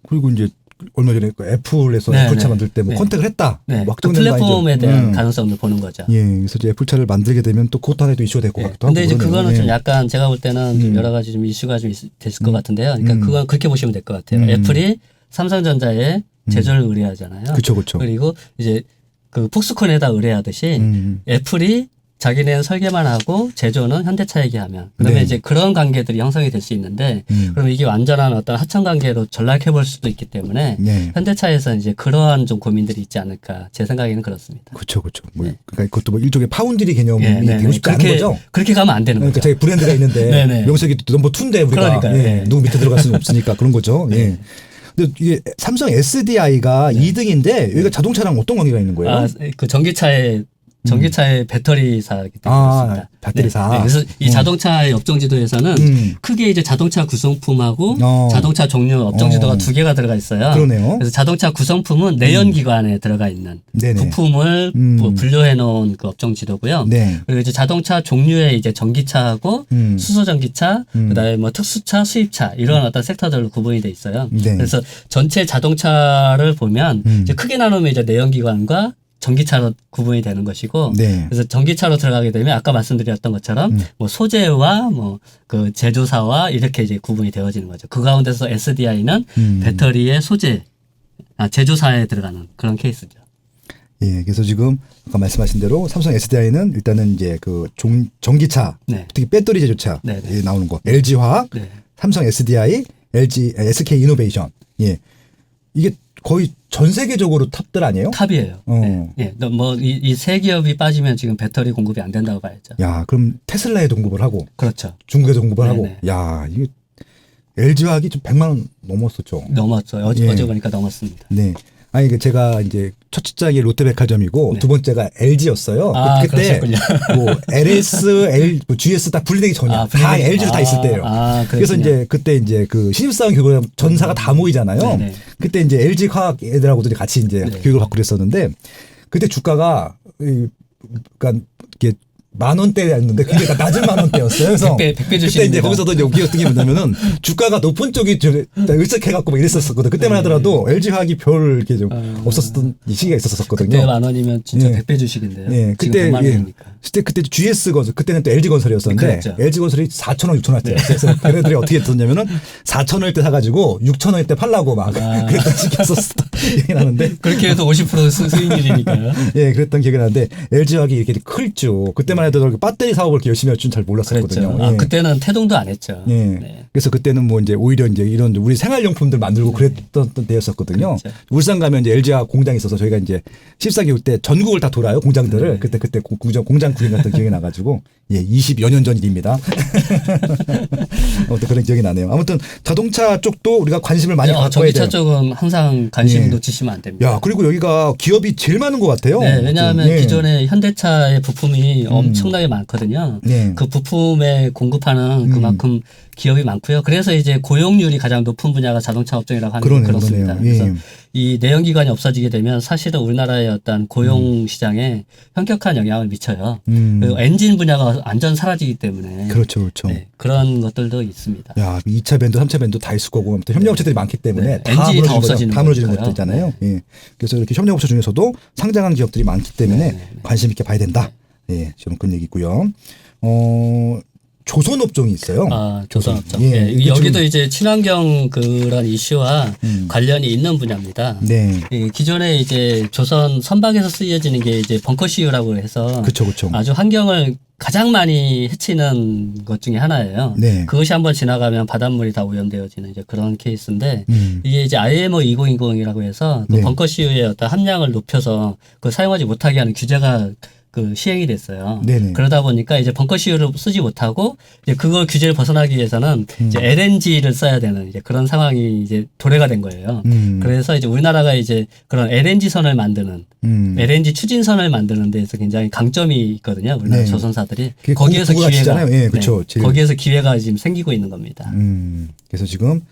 그리고 이제 얼마 전에 그 애플에서 네, 애플차 네. 만들 때 뭐 네. 컨택을 했다. 네. 뭐 그 확정된 플랫폼에 바이죠. 대한 가능성을 보는 거죠. 예, 그래서 이제 애플차를 만들게 되면 또 그것도 하나의 또 이슈가 될 것 같기도 하고. 근데 이제 그러네요. 그거는 좀 예. 약간 제가 볼 때는 좀 여러 가지 좀 이슈가 좀 됐을 것 같은데요. 그러니까 그건 그렇게 보시면 될 것 같아요. 애플이 삼성전자에 제조를 의뢰하잖아요. 그쵸, 그쵸. 그리고 이제 그 폭스콘에다 의뢰하듯이 애플이 자기네는 설계만 하고 제조는 현대차에게 하면 그러면 네. 이제 그런 관계들이 형성이 될 수 있는데 그러면 이게 완전한 어떤 하청 관계로 전락해 볼 수도 있기 때문에 네. 현대차에서 이제 그러한 좀 고민들이 있지 않을까 제 생각에는 그렇습니다. 그렇죠, 그렇죠. 뭐 그러니까 그것도 뭐 일종의 파운드리 개념이 네, 네, 되고 싶지 않은 거죠. 그렇게 가면 안 되는 그러니까 거죠. 자기 브랜드가 있는데 네, 네. 명색이 넘버 2인데 우리가 그러니까요. 예, 네. 누구 밑에 들어갈 수는 없으니까 그런 거죠. 예. 근데 이게 삼성 SDI가 2등인데 여기가 자동차랑 어떤 관계가 있는 거예요? 아, 그 전기차의 배터리사이기 때문에 그렇습니다. 배터리사. 네, 그래서 이 자동차의 업종 지도에서는 크게 이제 자동차 구성품하고 자동차 종류 업종 지도가 두 개가 들어가 있어요. 그러네요. 그래서 자동차 구성품은 내연기관에 들어가 있는 네네. 부품을 뭐 분류해 놓은 그 업종 지도고요. 네. 그리고 이제 자동차 종류에 이제 전기차하고 수소전기차, 그다음에 뭐 특수차, 수입차 이런 어떤 섹터들로 구분이 돼 있어요. 네. 그래서 전체 자동차를 보면 이제 크게 나누면 이제 내연기관과 전기차로 구분이 되는 것이고, 네. 그래서 전기차로 들어가게 되면 아까 말씀드렸던 것처럼 뭐 소재와 뭐 그 제조사와 이렇게 이제 구분이 되어지는 거죠. 그 가운데서 SDI는 배터리의 소재, 제조사에 들어가는 그런 케이스죠. 예, 그래서 지금 아까 말씀하신 대로 삼성 SDI는 일단은 이제 그 전기차, 네. 특히 배터리 제조차에 네, 네. 나오는 거, LG화학, 네. 삼성 SDI, SK 이노베이션, 예, 이게 거의 전 세계적으로 탑들 아니에요? 탑이에요. 네. 예, 뭐 이 세 기업이 빠지면 지금 배터리 공급이 안 된다고 봐야죠. 야, 그럼 테슬라에도 공급을 하고, 그렇죠. 중국에도 공급을 하고, 네네. 야, 이게 LG화학이 좀 100만 원 넘었었죠. 넘었어요. 예. 어제 보니까 넘었습니다. 네. 아니, 그 제가 이제 첫 직장이 롯데백화점이고 네. 두 번째가 LG였어요. 아, 그때 그러셨군요. 뭐 LS, L, GS 딱 분리되기 전이야. 다 LG로 다 있을 때예요. 그래서 이제 그때 이제 그 신입사원 교육 전사가 다 모이잖아요. 네네. 그때 이제 LG 화학 애들하고도 같이 이제 네. 교육을 받고 그랬었는데 그때 주가가 그러니까 이게 10,000원대였는데 그게 낮은 10,000원대였어요. 그래서 100배 그때 이제 주식입니다. 거기서도 이제 웃겼던 게 뭐냐면은 주가가 높은 쪽이 을색해갖고 막 이랬었거든. 그때만 하더라도 LG 화학이 별 이렇게 좀 없었던 이 시기가 있었었거든요. 그때 10,000원이면 진짜 예. 100배 주식인데요. 예, 지금 그때 100만 원이니까. 그때 GS 건설, 그때는 또 LG 건설이었었는데 그랬죠. LG 건설이 4,000원, 6,000원대였어요. 그래서 걔네들이 어떻게 했었냐면은 4,000원일 때 사가지고 6,000원일 때 팔라고 막 그랬던 시기였었던 기억이 나는데 그렇게 해도 50% 수익률이니까요. 예, 그랬던 기억이 나는데 LG화학이 이렇게 클 줄 그때만 해도 배터리 사업을 이렇게 열심히 할 줄은 잘 몰랐었거든요. 그랬죠. 예. 그때는 태동도 안 했죠. 예. 네. 그래서 그때는 뭐 이제 오히려 이제 이런 우리 생활용품들 만들고 그랬던 때였었거든요. 그렇죠. 울산 가면 이제 LG화학 공장이 있어서 저희가 이제 14개월 때 전국을 다 돌아요 공장들을. 네. 그때 공장 구경 같은 기억이 나가지고 예 20여 년 전 일입니다. 아무튼 그런 기억이 나네요. 아무튼 자동차 쪽도 우리가 관심을 많이 갖고 해야 돼요. 전기차 쪽은 항상 관심 예. 놓치시면 안 됩니다. 야 그리고 여기가 기업이 제일 많은 것 같아요. 네, 왜냐하면 예. 기존에 현대차의 부품이 엄청나게 많거든요. 네. 그 부품에 공급하는 그만큼 기업이 많고요. 그래서 이제 고용률이 가장 높은 분야가 자동차 업종이라고 하는 게 그렇습니다. 그러네요. 그래서 이 내연기관이 없어지게 되면 사실은 우리나라의 어떤 고용 시장에 현격한 영향을 미쳐요. 그리고 엔진 분야가 완전 사라지기 때문에 그렇죠, 그렇죠. 네, 그런 것들도 있습니다. 야, 2차 밴드, 3차 밴드 다 있을 거고, 아무튼 협력업체들이 많기 때문에 네. 엔진이 다 없어지는 다 무너지는 거니까요. 것도 있잖아요. 예. 그래서 이렇게 협력업체 중에서도 상장한 기업들이 많기 때문에 관심 있게 봐야 된다. 예, 저는 그런 얘기고요. 조선업종이 있어요. 조선업종. 예. 예, 여기도 이제 친환경 그런 이슈와 관련이 있는 분야입니다. 네. 예, 기존에 이제 조선 선박에서 쓰여지는 게 이제 벙커시유라고 해서 그렇죠. 아주 환경을 가장 많이 해치는 것 중에 하나예요. 네. 그것이 한번 지나가면 바닷물이 다 오염되어지는 이제 그런 케이스인데 이게 이제 IMO 2020이라고 해서 그 네. 벙커시유의 어떤 함량을 높여서 그 사용하지 못하게 하는 규제가 그 시행이 됐어요. 네네. 그러다 보니까 이제 벙커시유를 쓰지 못하고 이제 그걸 규제를 벗어나기 위해서는 이제 LNG를 써야 되는 이제 그런 상황이 이제 도래가 된 거예요. 그래서 이제 우리나라가 이제 그런 LNG 선을 만드는 LNG 추진선을 만드는 데에서 굉장히 강점이 있거든요. 우리나라 네. 조선사들이 그게 거기에서 기회가 예, 그렇죠. 네, 거기에서 기회가 지금 생기고 있는 겁니다. 그래서 지금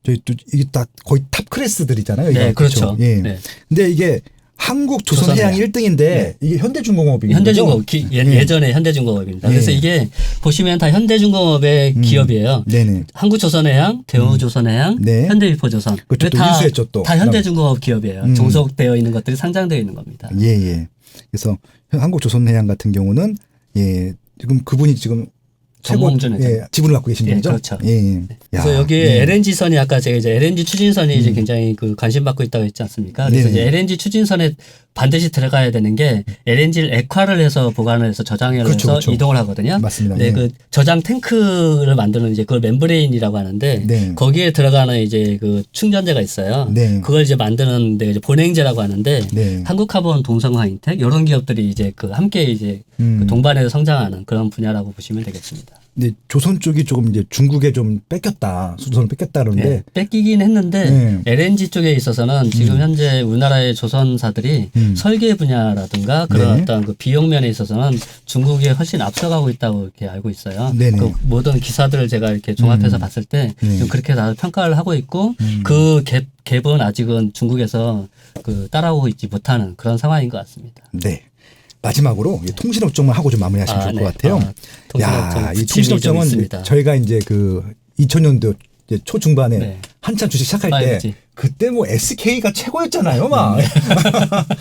저희 또 이게 딱 거의 탑 클래스들이잖아요. 네, 그렇죠. 예. 네. 근데 이게 한국 조선해양이 1등인데 네. 이게 현대중공업이 현대중공업 예전에 현대중공업입니다. 그래서 이게 보시면 다 현대중공업의 기업이에요. 네네. 한국조선해양, 대우조선해양, 네. 현대유포조선. 그렇죠. 또 다, 인수했죠, 또. 다 현대중공업 기업이에요. 종속되어 있는 것들이 상장되어 있는 겁니다. 예. 그래서 한국조선해양 같은 경우는 예 지금 그분이 지금 정몽준 회장. 예, 지분을 갖고 계신 분이죠. 그렇죠. 예. 그래서 여기에 LNG선이 아까 제가 이제 LNG 추진선이 이제 굉장히 그 관심받고 있다고 했지 않습니까? 그래서 이제 LNG 추진선에 반드시 들어가야 되는 게 LNG를 액화를 해서 보관을 해서 저장을 그렇죠. 해서 이동을 하거든요. 맞습니다. 네, 예. 그 저장 탱크를 만드는 이제 그걸 멤브레인이라고 하는데 네. 거기에 들어가는 이제 그 충전재가 있어요. 네. 그걸 이제 만드는데 이제 본행제라고 하는데 네. 한국카본, 동성화인텍 이런 기업들이 이제 그 함께 이제 그 동반해서 성장하는 그런 분야라고 보시면 되겠습니다. 근데 조선 쪽이 조금 이제 중국에 좀 뺏겼다, 수조선을 뺏겼다 그러는데 네, 뺏기긴 했는데 LNG 쪽에 있어서는 지금 현재 우리나라의 조선사들이 설계 분야라든가 그런 네. 어떤 그 비용 면에 있어서는 중국에 훨씬 앞서가고 있다고 이렇게 알고 있어요. 네네. 그 모든 기사들을 제가 이렇게 종합해서 봤을 때 좀 그렇게 다들 평가를 하고 있고 그 갭은 아직은 중국에서 그 따라오고 있지 못하는 그런 상황인 것 같습니다. 네. 마지막으로 이 통신업종만 하고 좀 마무리하시면 좋을 것 같아요. 야, 이 통신업종은 저희가 이제 그 2000년도 이제 초중반에 한참 주식 시작할 때 그때 뭐 SK가 최고였잖아요, 막.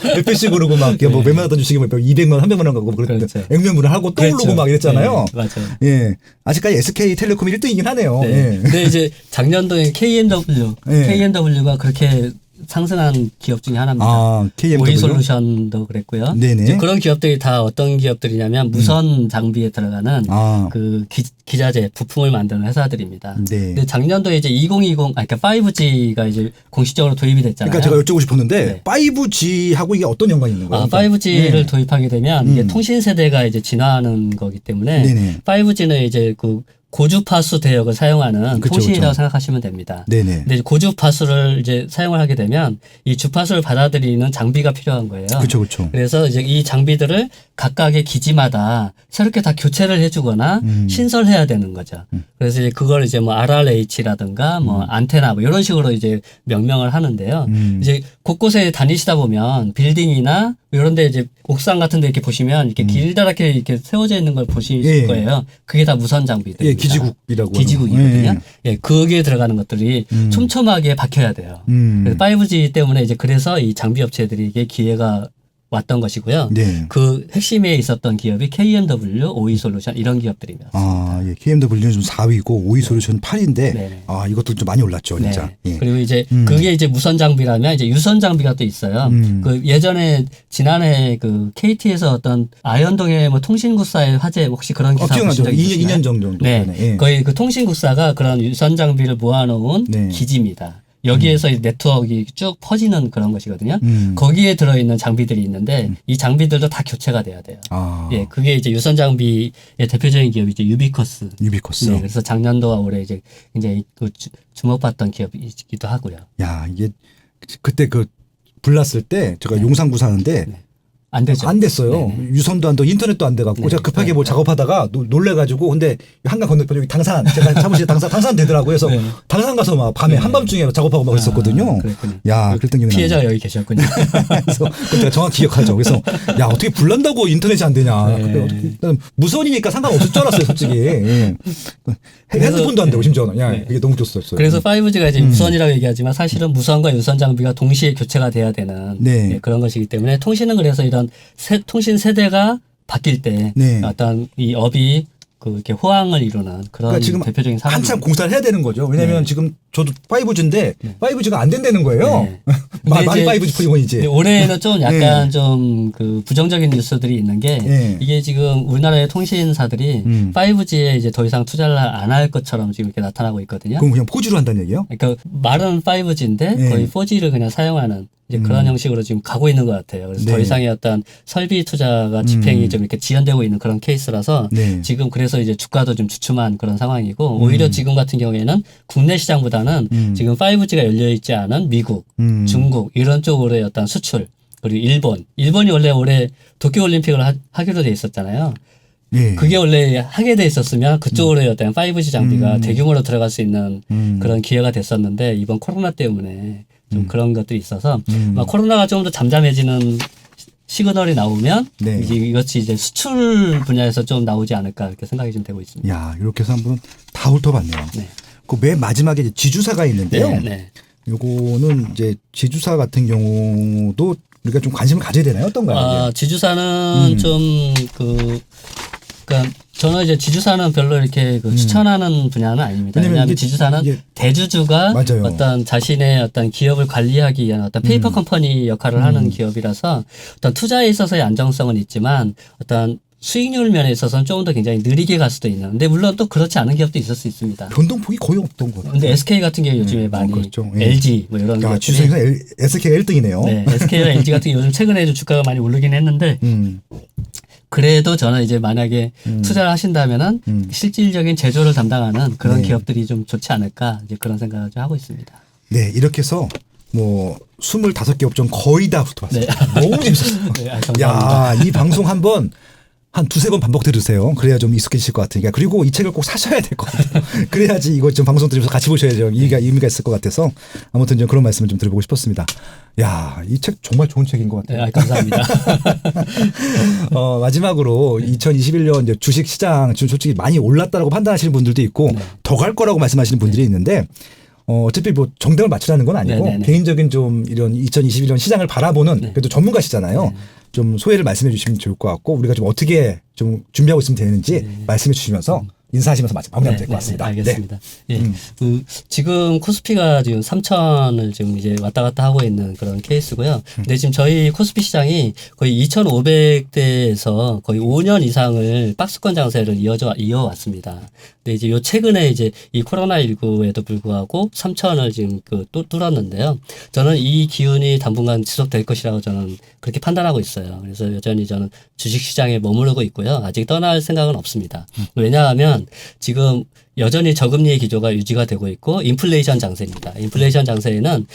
몇 배씩 오르고 막, 뭐, 몇만 원 주식이 뭐 200만 원, 300만 원 가고, 그랬는데, 액면분을 하고 또 오르고 막 이랬잖아요. 네, 맞아요. 예. 아직까지 SK텔레콤이 1등이긴 하네요. 네. 예. 근데 이제 작년도에 KMW가 그렇게 상승한 기업 중에 하나입니다. KMW. 오이솔루션도 그랬고요. 네네. 이제 그런 기업들이 다 어떤 기업들이냐면 무선 장비에 들어가는 그 기자재 부품을 만드는 회사들입니다. 네. 근데 작년도에 이제 2020, 그러니까 5G가 이제 공식적으로 도입이 됐잖아요. 그러니까 제가 여쭤보고 싶었는데 5G하고 이게 어떤 연관이 있는 거예요? 5G를 도입하게 되면 이게 통신 세대가 이제 진화하는 거기 때문에 네네. 5G는 이제 그 고주파수 대역을 사용하는 통신이라고 생각하시면 됩니다. 네네. 근데 고주파수를 이제 사용을 하게 되면 이 주파수를 받아들이는 장비가 필요한 거예요. 그렇죠. 그래서 이제 이 장비들을 각각의 기지마다 새롭게 다 교체를 해주거나 신설해야 되는 거죠. 그래서 이제 그걸 이제 뭐 RRH라든가 뭐 안테나 뭐 이런 식으로 이제 명명을 하는데요. 이제 곳곳에 다니시다 보면 빌딩이나 이런 데 이제 옥상 같은 데 이렇게 보시면 이렇게 길다랗게 이렇게 세워져 있는 걸 보실 거예요. 그게 다 무선 장비들입니다. 예, 기지국이라고. 기지국이거든요. 예, 거기에 들어가는 것들이 촘촘하게 박혀야 돼요. 그래서 5G 때문에 이제 그래서 이 장비 업체들이 이게 기회가 왔던 것이고요. 네. 그 핵심에 있었던 기업이 KMW, 오이솔루션 이런 기업들입니다. 예. KMW는 좀 4위고 오이솔루션 8위인데 네네. 이것도 좀 많이 올랐죠, 진짜. 네. 그리고 이제 그게 이제 무선 장비라면 이제 유선 장비가 또 있어요. 그 예전에 지난해 그 KT에서 어떤 아현동의 뭐 통신국사의 화재 혹시 그런 기사 보신 적 있으시나요? 2년 정도. 네. 예. 거의 그 통신국사가 그런 유선 장비를 모아놓은 네. 기지입니다. 여기에서 네트워크가 쭉 퍼지는 그런 것이거든요. 거기에 들어있는 장비들이 있는데 이 장비들도 다 교체가 돼야 돼요. 예, 그게 이제 유선 장비의 대표적인 기업이 이제 유비커스. 유비커스. 그래서 작년도와 올해 이제 굉장히 그 주목받던 기업이기도 하고요. 야, 이게 그때 그 불났을 때 제가 용산구 사는데 안 되죠. 안 됐어요. 네네. 유선도 안 되고 인터넷도 안 돼갖고 제가 급하게 뭐 작업하다가 놀래가지고 근데 한강 건너편 여기 당산 제가 사무실 당산 되더라고요. 그래서 당산 가서 막 밤에 한밤중에 작업하고 막 했었거든요. 그랬군요. 야, 그랬던 기억이 피해자가 나요. 여기 계셨군요. 그래서 제가 정확히 기억하죠. 그래서 야, 어떻게 불난다고 인터넷이 안 되냐. 나는 무선이니까 상관없을 줄 알았어요, 솔직히. 예. 핸드폰도 안 되고 심지어. 야, 이게 너무 좋았어요. 그래서 5G가 이제 무선이라고 얘기하지만 사실은 무선과 유선 장비가 동시에 교체가 돼야 되는 예, 그런 것이기 때문에 통신은 그래서 이런 통신 세대가 바뀔 때 어떤 이 업이 이렇게 호황을 이루는 그런 지금 대표적인 사례. 한참 공사를 해야 되는 거죠. 왜냐하면 지금 저도 5G인데 5G가 안 된다는 거예요. 많이 5G 포지션이지. 올해는 좀 약간 좀 그 부정적인 뉴스들이 있는 게 이게 지금 우리나라의 통신사들이 5G에 이제 더 이상 투자를 안 할 것처럼 지금 이렇게 나타나고 있거든요. 그럼 그냥 4G로 한다는 얘기예요? 그러니까 말은 5G인데 거의 4G를 그냥 사용하는 이제 그런 형식으로 지금 가고 있는 것 같아요. 그래서 더 이상의 어떤 설비 투자가 집행이 좀 이렇게 지연되고 있는 그런 케이스라서 지금 그래서 이제 주가도 좀 주춤한 그런 상황이고 오히려 지금 같은 경우에는 국내 시장보다는 지금 5G가 열려 있지 않은 미국, 중국 이런 쪽으로의 어떤 수출 그리고 일본이 원래 올해 도쿄올림픽을 하기로 돼 있었잖아요. 그게 원래 하게 돼 있었으면 그쪽으로의 어떤 5G 장비가 대규모로 들어갈 수 있는 그런 기회가 됐었는데 이번 코로나 때문에 좀 그런 것들이 있어서 코로나가 좀 더 잠잠해지는 시그널이 나오면 이것이 이제 수출 분야에서 좀 나오지 않을까 이렇게 생각이 좀 되고 있습니다. 야, 이렇게 해서 한번 다 훑어봤네요. 그 맨 마지막에 이제 지주사가 있는데요. 요거는 이제 지주사 같은 경우도 우리가 좀 관심을 가져야 되나요? 어떤가요? 지주사는 그러니까 저는 이제 지주사는 별로 이렇게 추천하는 분야는 아닙니다. 왜냐하면 지주사는 대주주가 어떤 자신의 어떤 기업을 관리하기 위한 어떤 페이퍼 컴퍼니 역할을 하는 기업이라서 어떤 투자에 있어서의 안정성은 있지만 어떤 수익률 면에 있어서는 조금 더 굉장히 느리게 갈 수도 있는. 근데 물론 또 그렇지 않은 기업도 있을 수 있습니다. 변동폭이 거의 없던 것 같아요. 근데 SK 같은 경우 요즘에 많이 그렇죠. LG 뭐 이런 것들이 지수에서 SK가 1등이네요. 네, SK랑 LG 같은 경우 요즘 최근에 좀 주가가 많이 오르긴 했는데 그래도 저는 이제 만약에 투자를 하신다면은 실질적인 제조를 담당하는 그런 기업들이 좀 좋지 않을까 이제 그런 생각을 좀 하고 있습니다. 네, 이렇게 해서 뭐 25개 업종 거의 다 훑어봤습니다. 너무 재밌었어요. 야, 이 방송 한번 한 두세 번 반복 들으세요. 그래야 좀 익숙해지실 것 같으니까. 그리고 이 책을 꼭 사셔야 될 것 같아요. 그래야지 이거 좀 방송 들으면서 같이 보셔야죠. 의미가 있을 것 같아서 아무튼 좀 그런 말씀을 좀 드려보고 싶었습니다. 야, 이 책 정말 좋은 책인 것 같아요. 네, 감사합니다. 마지막으로 2021년 이제 주식 시장 지금 솔직히 많이 올랐다라고 판단하시는 분들도 있고 더 갈 거라고 말씀하시는 분들이 있는데 어차피 뭐 정답을 맞추라는 건 아니고 개인적인 좀 이런 2021년 시장을 바라보는 그래도 전문가시잖아요. 좀 소회를 말씀해 주시면 좋을 것 같고 우리가 좀 어떻게 좀 준비하고 있으면 되는지 말씀해 주시면서 인사하시면서 마무리하면 될 것 같습니다. 알겠습니다. 지금 코스피가 지금 3,000을 지금 이제 왔다 갔다 하고 있는 그런 케이스고요. 근데 지금 저희 코스피 시장이 거의 2,500대에서 거의 5년 이상을 박스권 장세를 이어왔습니다. 근데 이제 요 최근에 이제 이 코로나19에도 불구하고 3,000을 지금 또 뚫었는데요. 저는 이 기운이 당분간 지속될 것이라고 저는 그렇게 판단하고 있어요. 그래서 여전히 저는 주식 시장에 머무르고 있고요. 아직 떠날 생각은 없습니다. 왜냐하면 지금 여전히 저금리의 기조가 유지가 되고 있고 인플레이션 장세입니다. 인플레이션 장세에는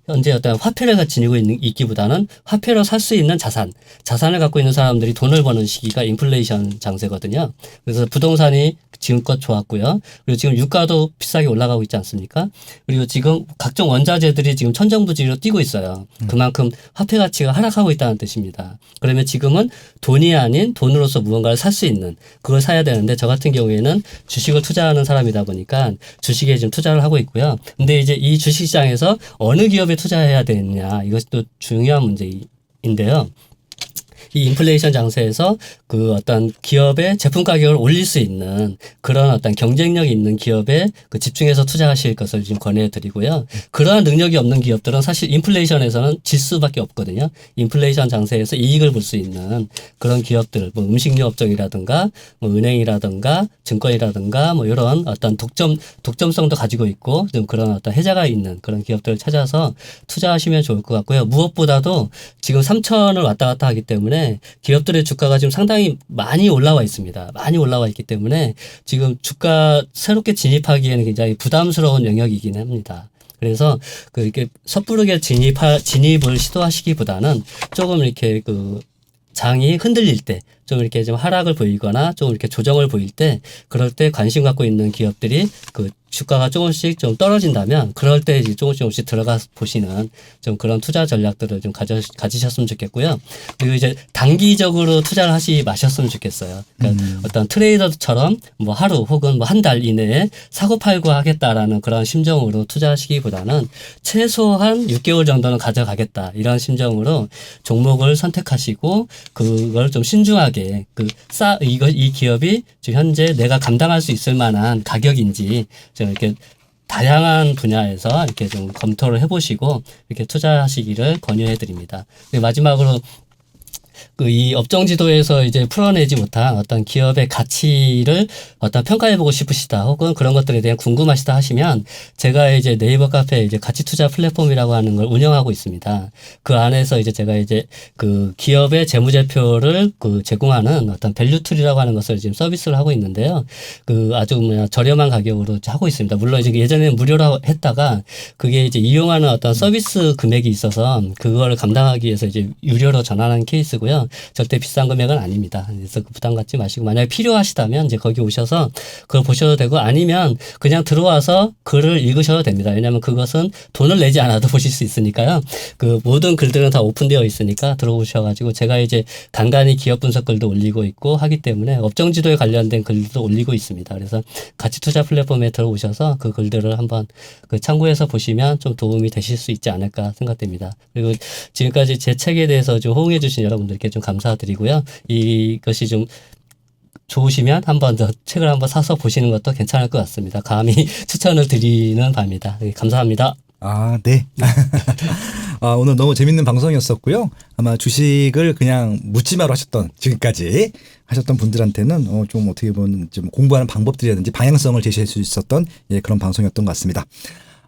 현재 어떤 화폐를 지니고 있기보다는 화폐로 살 수 있는 자산을 갖고 있는 사람들이 돈을 버는 시기가 인플레이션 장세거든요. 그래서 부동산이 지금껏 좋았고요. 그리고 지금 유가도 비싸게 올라가고 있지 않습니까? 그리고 지금 각종 원자재들이 지금 천정부지로 뛰고 있어요. 그만큼 화폐 가치가 하락하고 있다는 뜻입니다. 그러면 지금은 돈이 아닌 돈으로서 무언가를 살 수 있는 그걸 사야 되는데 저 같은 경우에는 주식을 투자하는 사람이다 보니까 주식에 좀 투자를 하고 있고요. 근데 이제 이 주식시장에서 어느 기업에 투자해야 되느냐 이것이 또 중요한 문제입니다. 인데요. 이 인플레이션 장세에서 그 어떤 기업의 제품 가격을 올릴 수 있는 그런 어떤 경쟁력이 있는 기업에 그 집중해서 투자하실 것을 지금 권해드리고요. 그러한 능력이 없는 기업들은 사실 인플레이션에서는 질 수밖에 없거든요. 인플레이션 장세에서 이익을 볼 수 있는 그런 기업들, 뭐 음식료 업종이라든가, 뭐 은행이라든가, 증권이라든가, 뭐 이런 어떤 독점성도 가지고 있고 좀 그런 어떤 혜자가 있는 그런 기업들을 찾아서 투자하시면 좋을 것 같고요. 무엇보다도 지금 3,000을 왔다 갔다 하기 때문에 기업들의 주가가 지금 상당히 많이 올라와 있습니다. 많이 올라와 있기 때문에 지금 주가 새롭게 진입하기에는 굉장히 부담스러운 영역이긴 합니다. 그래서 이렇게 섣부르게 진입을 시도하시기보다는 조금 이렇게 그 장이 흔들릴 때 좀 이렇게 좀 하락을 보이거나 좀 이렇게 조정을 보일 때 그럴 때 관심 갖고 있는 기업들이 그 주가가 조금씩 좀 떨어진다면 그럴 때 이제 조금씩 들어가 보시는 좀 그런 투자 전략들을 좀 가지셨으면 좋겠고요. 그리고 이제 단기적으로 투자를 하시 마셨으면 좋겠어요. 그러니까 어떤 트레이더처럼 뭐 하루 혹은 뭐 한 달 이내에 사고 팔고 하겠다라는 그런 심정으로 투자하시기보다는 최소한 6개월 정도는 가져가겠다 이런 심정으로 종목을 선택하시고 그걸 좀 신중하게 이 기업이 지금 현재 내가 감당할 수 있을 만한 가격인지 좀 이렇게 다양한 분야에서 이렇게 좀 검토를 해보시고 이렇게 투자하시기를 권유해 드립니다. 마지막으로 이 업종 지도에서 이제 풀어내지 못한 어떤 기업의 가치를 어떤 평가해보고 싶으시다 혹은 그런 것들에 대한 궁금하시다 하시면 제가 이제 네이버 카페 이제 가치 투자 플랫폼이라고 하는 걸 운영하고 있습니다. 그 안에서 이제 제가 이제 그 기업의 재무제표를 그 제공하는 어떤 밸류툴이라고 하는 것을 지금 서비스를 하고 있는데요. 그 아주 저렴한 가격으로 하고 있습니다. 물론 이제 예전에는 무료로 했다가 그게 이제 이용하는 어떤 서비스 금액이 있어서 그걸 감당하기 위해서 이제 유료로 전환한 케이스고요. 절대 비싼 금액은 아닙니다. 그래서 그 부담 갖지 마시고 만약에 필요하시다면 이제 거기 오셔서 그걸 보셔도 되고 아니면 그냥 들어와서 글을 읽으셔도 됩니다. 왜냐하면 그것은 돈을 내지 않아도 보실 수 있으니까요. 그 모든 글들은 다 오픈되어 있으니까 들어오셔가지고 제가 이제 간간히 기업 분석 글도 올리고 있고 하기 때문에 업종 지도에 관련된 글도 올리고 있습니다. 그래서 가치 투자 플랫폼에 들어오셔서 그 글들을 한번 그 참고해서 보시면 좀 도움이 되실 수 있지 않을까 생각됩니다. 그리고 지금까지 제 책에 대해서 좀 호응해 주신 여러분들께 좀 감사드리고요. 이것이 좀 좋으시면 한번 더 책을 한번 사서 보시는 것도 괜찮을 것 같습니다. 감히 추천을 드리는 바입니다. 감사합니다. 네. 오늘 너무 재밌는 방송이었었고요. 아마 주식을 그냥 묻지마로 하셨던 지금까지 하셨던 분들한테는 좀 어떻게 보면 좀 공부하는 방법들이라든지 방향성을 제시할 수 있었던 그런 방송이었던 것 같습니다.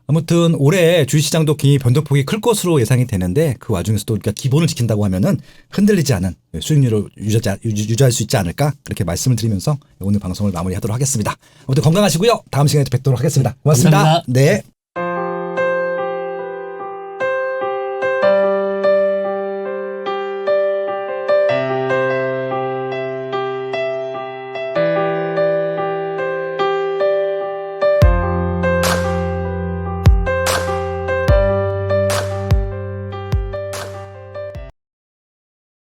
아무튼 올해 주식시장도 굉장히 변동폭이 클 것으로 예상이 되는데 그 와중에서도 우리가 기본을 지킨다고 하면은 흔들리지 않은 수익률을 유지할 수 있지 않을까 그렇게 말씀을 드리면서 오늘 방송을 마무리하도록 하겠습니다. 아무튼 건강하시고요. 다음 시간에 또 뵙도록 하겠습니다. 고맙습니다. 감사합니다. 네.